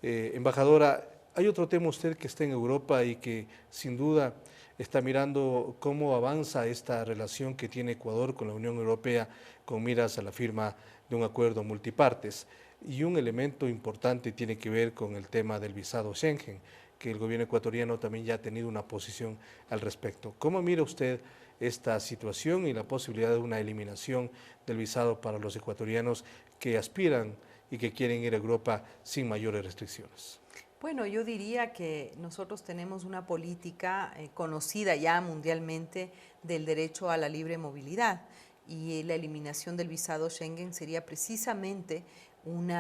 Embajadora, hay otro tema usted que está en Europa y que sin duda está mirando cómo avanza esta relación que tiene Ecuador con la Unión Europea con miras a la firma de un acuerdo multipartes. Y un elemento importante tiene que ver con el tema del visado Schengen, que el gobierno ecuatoriano también ya ha tenido una posición al respecto. ¿Cómo mira usted esta situación y la posibilidad de una eliminación del visado para los ecuatorianos que aspiran y que quieren ir a Europa sin mayores restricciones? Bueno, yo diría que nosotros tenemos una política conocida ya mundialmente del derecho a la libre movilidad, y la eliminación del visado Schengen sería precisamente un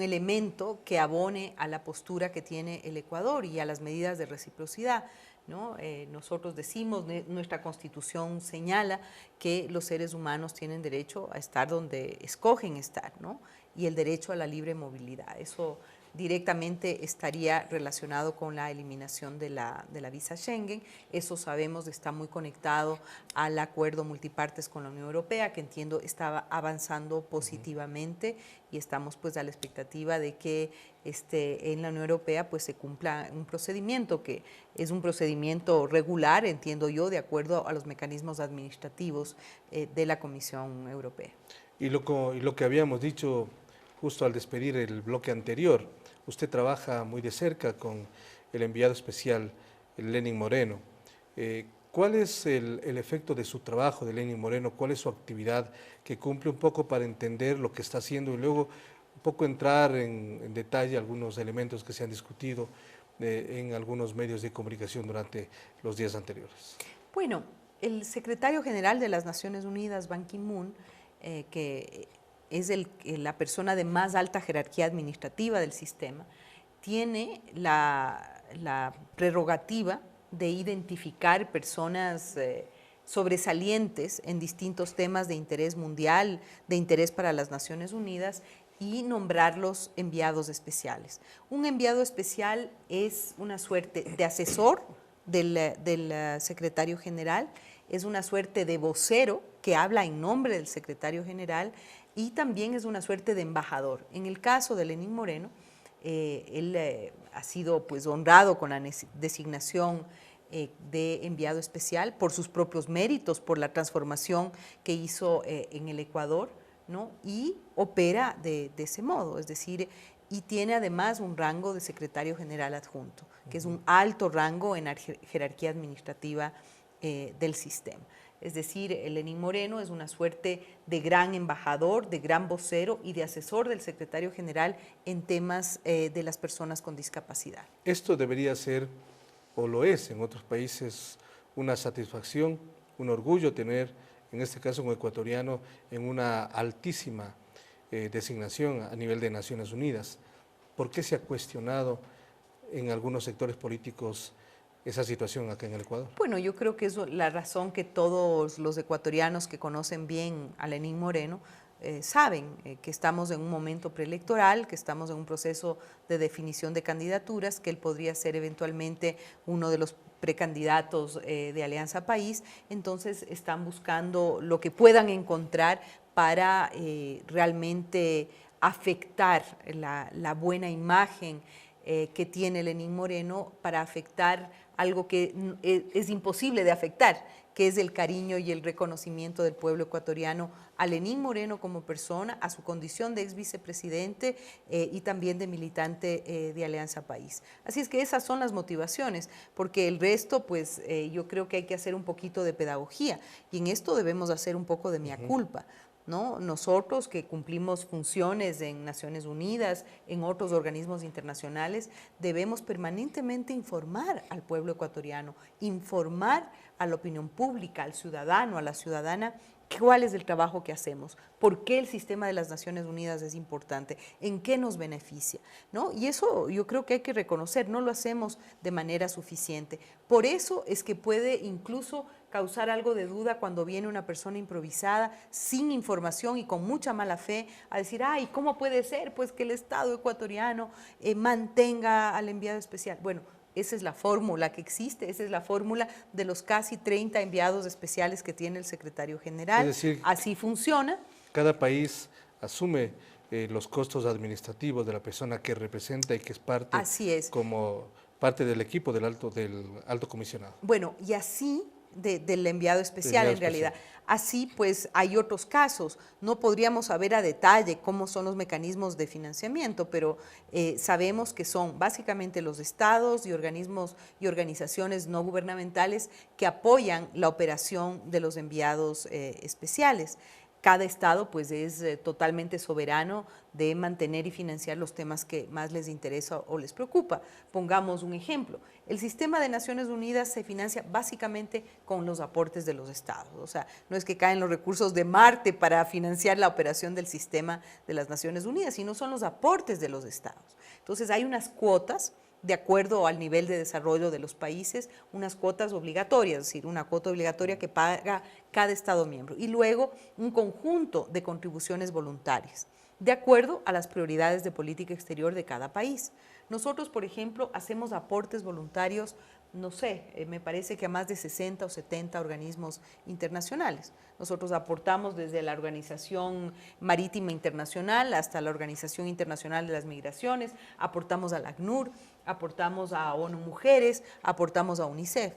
elemento que abone a la postura que tiene el Ecuador y a las medidas de reciprocidad, ¿no? Nosotros decimos, nuestra Constitución señala que los seres humanos tienen derecho a estar donde escogen estar, ¿no? Y el derecho a la libre movilidad. Eso directamente estaría relacionado con la eliminación de la visa Schengen. Eso sabemos está muy conectado al acuerdo multipartes con la Unión Europea, que entiendo estaba avanzando positivamente, y estamos pues a la expectativa de que en la Unión Europea pues se cumpla un procedimiento que es un procedimiento regular, entiendo yo, de acuerdo a los mecanismos administrativos de la Comisión Europea. Y lo que habíamos dicho justo al despedir el bloque anterior, usted trabaja muy de cerca con el enviado especial Lenín Moreno. ¿Cuál es el efecto de su trabajo de Lenín Moreno? ¿Cuál es su actividad que cumple un poco para entender lo que está haciendo y luego un poco entrar en detalle algunos elementos que se han discutido en algunos medios de comunicación durante los días anteriores? Bueno, el secretario general de las Naciones Unidas, Ban Ki-moon, que es la persona de más alta jerarquía administrativa del sistema, tiene la prerrogativa de identificar personas sobresalientes en distintos temas de interés mundial, de interés para las Naciones Unidas, y nombrarlos enviados especiales. Un enviado especial es una suerte de asesor del secretario general, es una suerte de vocero que habla en nombre del secretario general, y también es una suerte de embajador. En el caso de Lenín Moreno, él ha sido pues honrado con la designación de enviado especial por sus propios méritos, por la transformación que hizo en el Ecuador, ¿no? Y opera de ese modo, es decir, y tiene además un rango de secretario general adjunto, que es un alto rango en la jerarquía administrativa del sistema. Es decir, Lenín Moreno es una suerte de gran embajador, de gran vocero y de asesor del secretario general en temas de las personas con discapacidad. Esto debería ser, o lo es en otros países, una satisfacción, un orgullo tener, en este caso un ecuatoriano, en una altísima designación a nivel de Naciones Unidas. ¿Por qué se ha cuestionado en algunos sectores políticos esa situación acá en el Ecuador? Bueno, yo creo que es la razón que todos los ecuatorianos que conocen bien a Lenín Moreno saben que estamos en un momento preelectoral, que estamos en un proceso de definición de candidaturas, que él podría ser eventualmente uno de los precandidatos de Alianza País. Entonces están buscando lo que puedan encontrar para realmente afectar la buena imagen que tiene Lenín Moreno, para afectar algo que es imposible de afectar, que es el cariño y el reconocimiento del pueblo ecuatoriano a Lenín Moreno como persona, a su condición de ex vicepresidente y también de militante de Alianza País. Así es que esas son las motivaciones, porque el resto, pues yo creo que hay que hacer un poquito de pedagogía, y en esto debemos hacer un poco de mea culpa, ¿no? Nosotros que cumplimos funciones en Naciones Unidas, en otros organismos internacionales, debemos permanentemente informar al pueblo ecuatoriano, informar a la opinión pública, al ciudadano, a la ciudadana, ¿Cuál es el trabajo que hacemos? ¿Por qué el sistema de las Naciones Unidas es importante? ¿En qué nos beneficia? ¿No? Y eso yo creo que hay que reconocer, no lo hacemos de manera suficiente. Por eso es que puede incluso causar algo de duda cuando viene una persona improvisada, sin información y con mucha mala fe, a decir, ay, ¿cómo puede ser? Pues que el Estado ecuatoriano mantenga al enviado especial. Bueno, esa es la fórmula que existe, esa es la fórmula de los casi 30 enviados especiales que tiene el secretario general. Es decir, así funciona. Cada país asume los costos administrativos de la persona que representa y que es parte, Así es. como parte del equipo del alto comisionado. Bueno, y así del enviado especial en realidad. Así pues hay otros casos, no podríamos saber a detalle cómo son los mecanismos de financiamiento, pero sabemos que son básicamente los estados y organismos y organizaciones no gubernamentales que apoyan la operación de los enviados especiales. Cada estado pues es totalmente soberano de mantener y financiar los temas que más les interesa o les preocupa. Pongamos un ejemplo, el sistema de Naciones Unidas se financia básicamente con los aportes de los estados, o sea, no es que caen los recursos de Marte para financiar la operación del sistema de las Naciones Unidas, sino son los aportes de los estados. Entonces hay unas cuotas de acuerdo al nivel de desarrollo de los países, unas cuotas obligatorias, es decir, una cuota obligatoria que paga cada Estado miembro, y luego un conjunto de contribuciones voluntarias, de acuerdo a las prioridades de política exterior de cada país. Nosotros, por ejemplo, hacemos aportes voluntarios, no sé, me parece que a más de 60 o 70 organismos internacionales. Nosotros aportamos desde la Organización Marítima Internacional hasta la Organización Internacional de las Migraciones, aportamos a la ACNUR, aportamos a ONU Mujeres, aportamos a UNICEF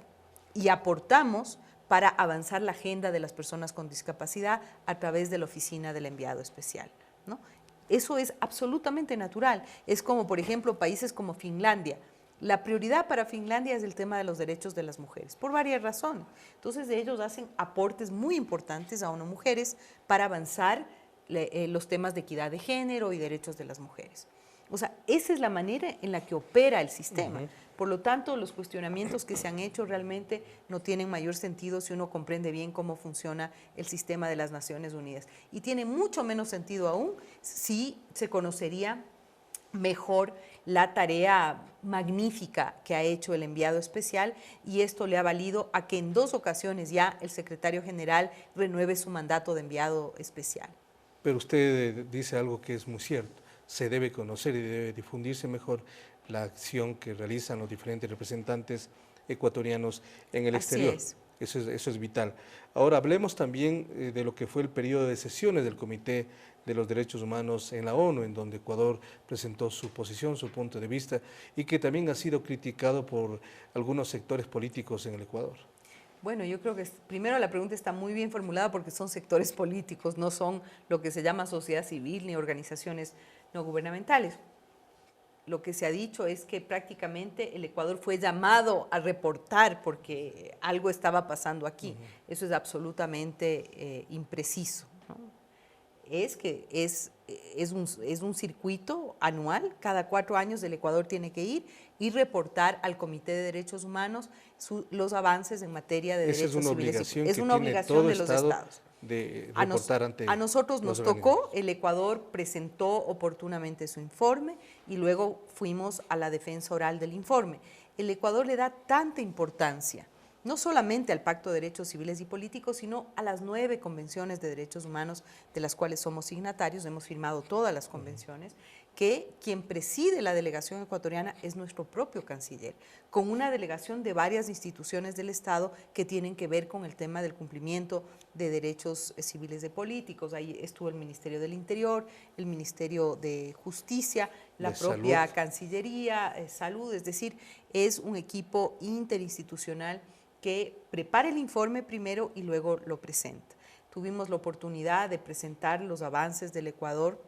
y aportamos para avanzar la agenda de las personas con discapacidad a través de la Oficina del Enviado Especial, ¿no? Eso es absolutamente natural. Es como, por ejemplo, países como Finlandia. La prioridad para Finlandia es el tema de los derechos de las mujeres, por varias razones. Entonces ellos hacen aportes muy importantes a ONU Mujeres para avanzar los temas de equidad de género y derechos de las mujeres. O sea, esa es la manera en la que opera el sistema. Por lo tanto, los cuestionamientos que se han hecho realmente no tienen mayor sentido si uno comprende bien cómo funciona el sistema de las Naciones Unidas. Y tiene mucho menos sentido aún si se conocería mejor la tarea magnífica que ha hecho el enviado especial, y esto le ha valido a que en 2 ocasiones ya el secretario general renueve su mandato de enviado especial. Pero usted dice algo que es muy cierto, se debe conocer y debe difundirse mejor la acción que realizan los diferentes representantes ecuatorianos en el exterior. Eso es vital. Ahora hablemos también de lo que fue el periodo de sesiones del Comité de los Derechos Humanos en la ONU, en donde Ecuador presentó su posición, su punto de vista, y que también ha sido criticado por algunos sectores políticos en el Ecuador. Bueno, yo creo que primero la pregunta está muy bien formulada porque son sectores políticos, no son lo que se llama sociedad civil ni organizaciones no gubernamentales. Lo que se ha dicho es que prácticamente el Ecuador fue llamado a reportar porque algo estaba pasando aquí. Eso es absolutamente impreciso, ¿no? Es que es un circuito anual, cada 4 años el Ecuador tiene que ir y reportar al Comité de Derechos Humanos los avances en materia de derechos civiles. Es una obligación de los estados. De reportar ante a nosotros nos tocó, el Ecuador presentó oportunamente su informe y luego fuimos a la defensa oral del informe. El Ecuador le da tanta importancia no solamente al Pacto de Derechos Civiles y Políticos, sino a las 9 convenciones de derechos humanos de las cuales somos signatarios, hemos firmado todas las convenciones, que quien preside la delegación ecuatoriana es nuestro propio canciller, con una delegación de varias instituciones del Estado que tienen que ver con el tema del cumplimiento de derechos civiles y políticos. Ahí estuvo el Ministerio del Interior, el Ministerio de Justicia, la propia Cancillería, Salud, es decir, es un equipo interinstitucional que prepara el informe primero y luego lo presenta. Tuvimos la oportunidad de presentar los avances del Ecuador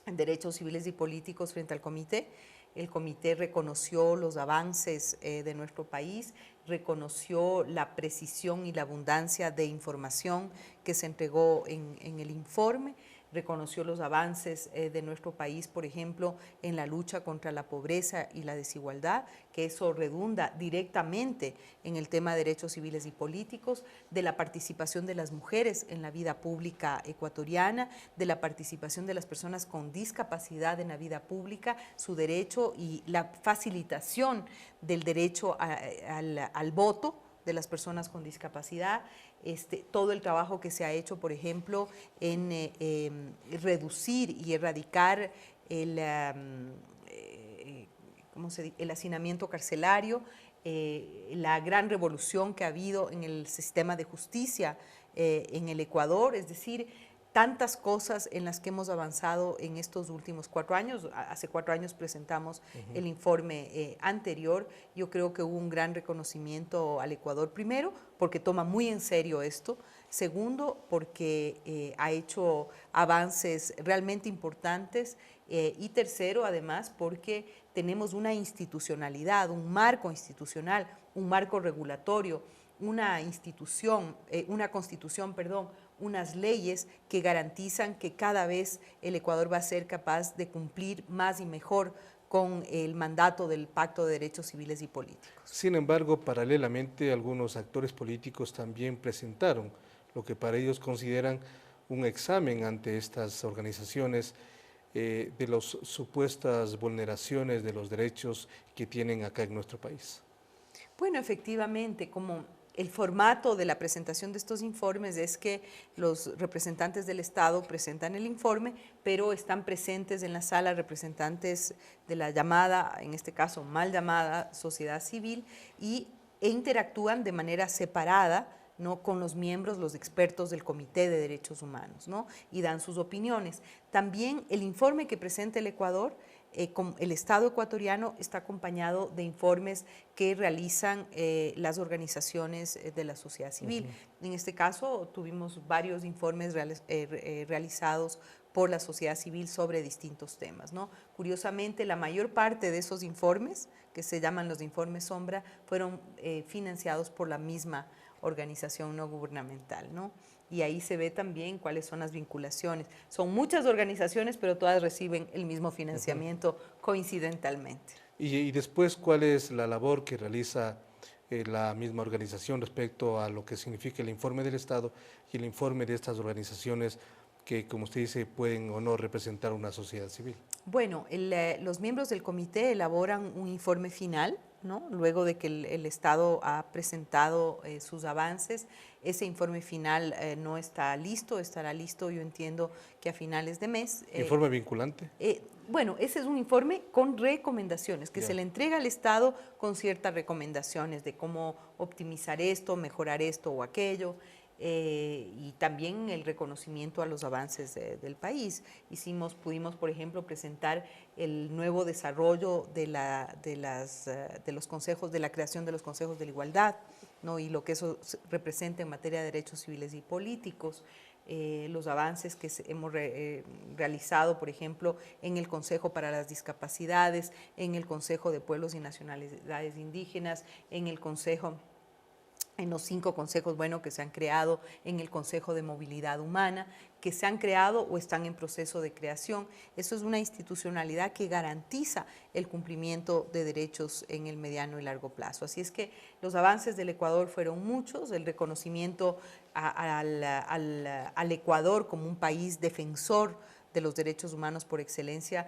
en derechos civiles y políticos frente al comité. El comité reconoció los avances de nuestro país, reconoció la precisión y la abundancia de información que se entregó en el informe, reconoció los avances de nuestro país, por ejemplo, en la lucha contra la pobreza y la desigualdad, que eso redunda directamente en el tema de derechos civiles y políticos, de la participación de las mujeres en la vida pública ecuatoriana, de la participación de las personas con discapacidad en la vida pública, su derecho y la facilitación del derecho al voto de las personas con discapacidad, todo el trabajo que se ha hecho, por ejemplo, en reducir y erradicar el hacinamiento carcelario, la gran revolución que ha habido en el sistema de justicia en el Ecuador, es decir, tantas cosas en las que hemos avanzado en estos últimos 4 años. Hace 4 años presentamos el informe anterior. Yo creo que hubo un gran reconocimiento al Ecuador, primero, porque toma muy en serio esto. Segundo, porque ha hecho avances realmente importantes. Y tercero, además, porque tenemos una institucionalidad, un marco institucional, un marco regulatorio, una constitución, unas leyes que garantizan que cada vez el Ecuador va a ser capaz de cumplir más y mejor con el mandato del Pacto de Derechos Civiles y Políticos. Sin embargo, paralelamente, algunos actores políticos también presentaron lo que para ellos consideran un examen ante estas organizaciones de las supuestas vulneraciones de los derechos que tienen acá en nuestro país. Bueno, efectivamente, como el formato de la presentación de estos informes es que los representantes del Estado presentan el informe, pero están presentes en la sala representantes de la llamada, en este caso mal llamada, sociedad civil, e interactúan de manera separada, ¿no?, con los miembros, los expertos del Comité de Derechos Humanos, ¿no?, y dan sus opiniones. También el informe que presenta el Ecuador, con el Estado ecuatoriano, está acompañado de informes que realizan las organizaciones de la sociedad civil. En este caso tuvimos varios informes realizados por la sociedad civil sobre distintos temas, ¿no? Curiosamente, la mayor parte de esos informes, que se llaman los informes sombra, fueron financiados por la misma organización no gubernamental, ¿no? Y ahí se ve también cuáles son las vinculaciones. Son muchas organizaciones, pero todas reciben el mismo financiamiento coincidentalmente. Y después, ¿cuál es la labor que realiza la misma organización respecto a lo que significa el informe del Estado y el informe de estas organizaciones que, como usted dice, pueden o no representar una sociedad civil? Bueno, los miembros del comité elaboran un informe final, ¿no?, luego de que el Estado ha presentado sus avances. Ese informe final no está listo, estará listo, yo entiendo, que a finales de mes. ¿Informe vinculante? Bueno, ese es un informe con recomendaciones, que se le entrega al Estado con ciertas recomendaciones de cómo optimizar esto, mejorar esto o aquello. Y también el reconocimiento a los avances del país. Pudimos, por ejemplo, presentar el nuevo desarrollo de los consejos, de la creación de los consejos de la igualdad, ¿no?, y lo que eso representa en materia de derechos civiles y políticos. Los avances que hemos realizado, por ejemplo, en el Consejo para las Discapacidades, en el Consejo de Pueblos y Nacionalidades Indígenas, en los 5 consejos, bueno, que se han creado, en el Consejo de Movilidad Humana, que se han creado o están en proceso de creación. Eso es una institucionalidad que garantiza el cumplimiento de derechos en el mediano y largo plazo. Así es que los avances del Ecuador fueron muchos, el reconocimiento al Ecuador como un país defensor de los derechos humanos por excelencia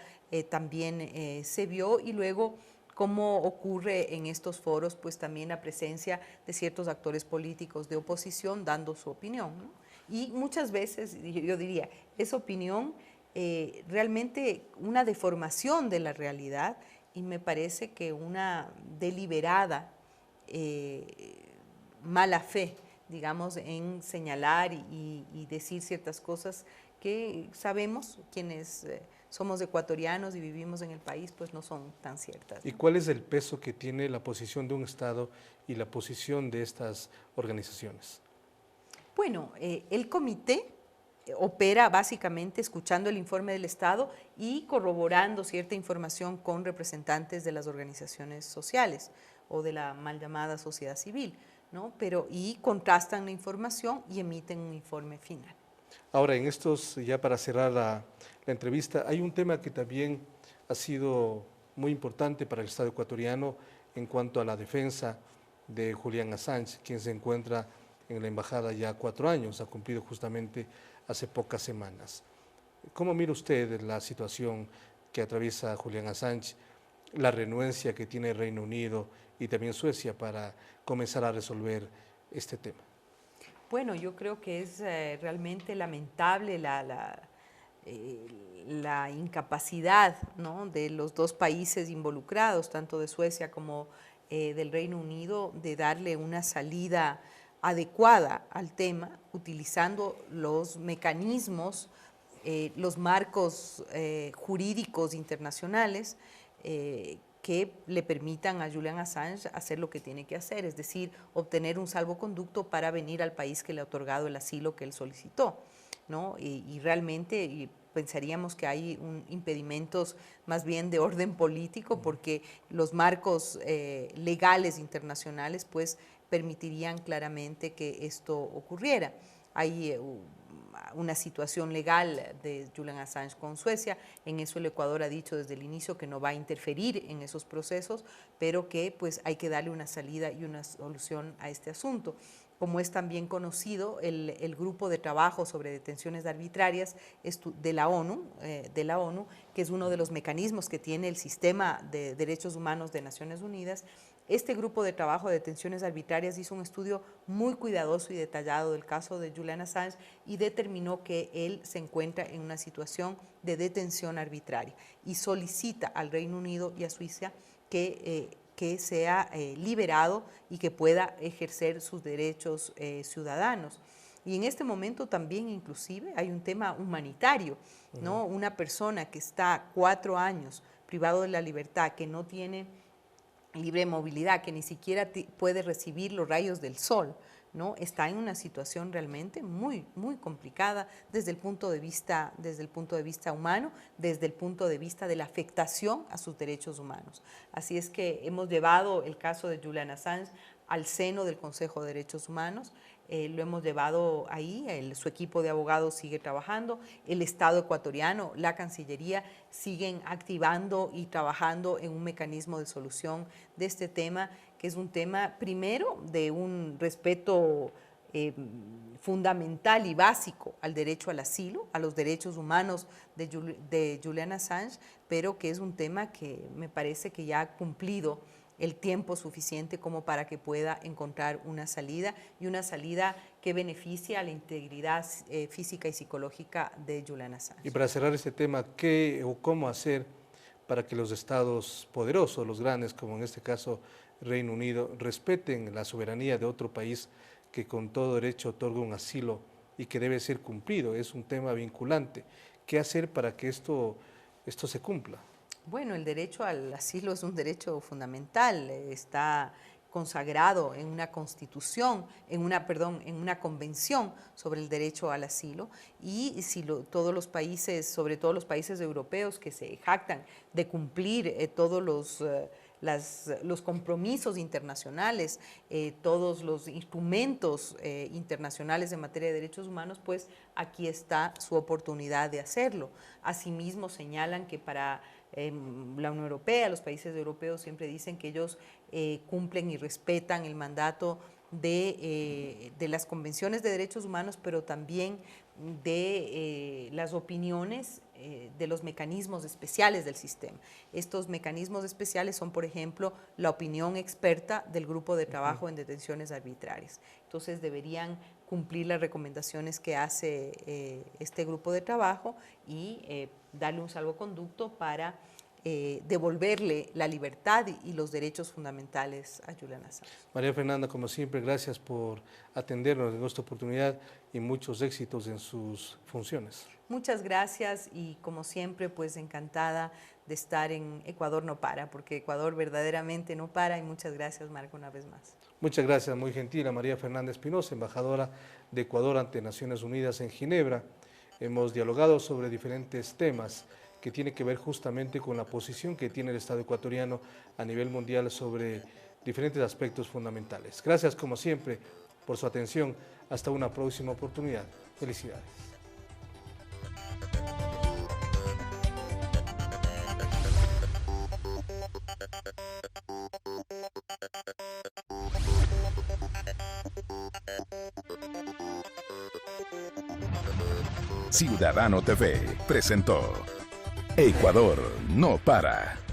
también se vio, y luego, como ocurre en estos foros, pues también la presencia de ciertos actores políticos de oposición dando su opinión, ¿no? Y muchas veces, yo diría, esa opinión realmente una deformación de la realidad, y me parece que una deliberada mala fe, digamos, en señalar y decir ciertas cosas que sabemos quienes somos ecuatorianos y vivimos en el país, pues no son tan ciertas, ¿no? ¿Y cuál es el peso que tiene la posición de un Estado y la posición de estas organizaciones? Bueno, el comité opera básicamente escuchando el informe del Estado y corroborando cierta información con representantes de las organizaciones sociales o de la mal llamada sociedad civil, ¿no? Y contrastan la información y emiten un informe final. Ahora, en estos, ya para cerrar la entrevista, hay un tema que también ha sido muy importante para el Estado ecuatoriano en cuanto a la defensa de Julian Assange, quien se encuentra en la embajada ya 4 años, ha cumplido justamente hace pocas semanas. ¿Cómo mira usted la situación que atraviesa Julian Assange, la renuencia que tiene el Reino Unido y también Suecia para comenzar a resolver este tema? Bueno, yo creo que es realmente lamentable la incapacidad, ¿no?, de los dos países involucrados, tanto de Suecia como del Reino Unido, de darle una salida adecuada al tema, utilizando los mecanismos, los marcos jurídicos internacionales que le permitan a Julian Assange hacer lo que tiene que hacer, es decir, obtener un salvoconducto para venir al país que le ha otorgado el asilo que él solicitó, ¿no? Y realmente pensaríamos que hay impedimentos más bien de orden político, porque los marcos legales internacionales pues permitirían claramente que esto ocurriera. Hay una situación legal de Julian Assange con Suecia. En eso el Ecuador ha dicho desde el inicio que no va a interferir en esos procesos, pero que pues hay que darle una salida y una solución a este asunto. Como es también conocido, el grupo de trabajo sobre detenciones arbitrarias de la ONU, que es uno de los mecanismos que tiene el sistema de derechos humanos de Naciones Unidas, este grupo de trabajo de detenciones arbitrarias hizo un estudio muy cuidadoso y detallado del caso de Julian Assange y determinó que él se encuentra en una situación de detención arbitraria y solicita al Reino Unido y a Suiza que sea liberado y que pueda ejercer sus derechos ciudadanos. Y en este momento también inclusive hay un tema humanitario, ¿no? Una persona que está 4 años privado de la libertad, que no tiene libre movilidad, que ni siquiera puede recibir los rayos del sol, ¿no? Está en una situación realmente muy, muy complicada desde el punto de vista humano, desde el punto de vista de la afectación a sus derechos humanos. Así es que hemos llevado el caso de Julian Assange al seno del Consejo de Derechos Humanos, lo hemos llevado ahí, su equipo de abogados sigue trabajando, el Estado ecuatoriano, la Cancillería siguen activando y trabajando en un mecanismo de solución de este tema, que es un tema primero de un respeto fundamental y básico al derecho al asilo, a los derechos humanos de Julian Assange, pero que es un tema que me parece que ya ha cumplido el tiempo suficiente como para que pueda encontrar una salida, y una salida que beneficie a la integridad física y psicológica de Julian Assange. Y para cerrar este tema, ¿qué o cómo hacer para que los estados poderosos, los grandes, como en este caso Reino Unido, respeten la soberanía de otro país que con todo derecho otorga un asilo y que debe ser cumplido? Es un tema vinculante. ¿Qué hacer para que esto se cumpla? Bueno, el derecho al asilo es un derecho fundamental, está consagrado en una constitución, en una convención sobre el derecho al asilo, y si todos los países, sobre todo los países europeos que se jactan de cumplir todos los compromisos internacionales, todos los instrumentos internacionales en materia de derechos humanos, pues aquí está su oportunidad de hacerlo. Asimismo señalan que para la Unión Europea, los países europeos siempre dicen que ellos cumplen y respetan el mandato de las convenciones de derechos humanos, pero también de las opiniones de los mecanismos especiales del sistema. Estos mecanismos especiales son, por ejemplo, la opinión experta del grupo de trabajo en detenciones arbitrarias. Entonces deberían cumplir las recomendaciones que hace este grupo de trabajo y darle un salvoconducto para devolverle la libertad y los derechos fundamentales a Julian Assange. María Fernanda, como siempre, gracias por atendernos en esta oportunidad y muchos éxitos en sus funciones. Muchas gracias y como siempre, pues encantada de estar en Ecuador no para, porque Ecuador verdaderamente no para, y muchas gracias, Marco, una vez más. Muchas gracias, muy gentil, a María Fernanda Espinosa, embajadora de Ecuador ante Naciones Unidas en Ginebra. Hemos dialogado sobre diferentes temas que tienen que ver justamente con la posición que tiene el Estado ecuatoriano a nivel mundial sobre diferentes aspectos fundamentales. Gracias, como siempre, por su atención. Hasta una próxima oportunidad. Felicidades. Ciudadano TV presentó Ecuador no para.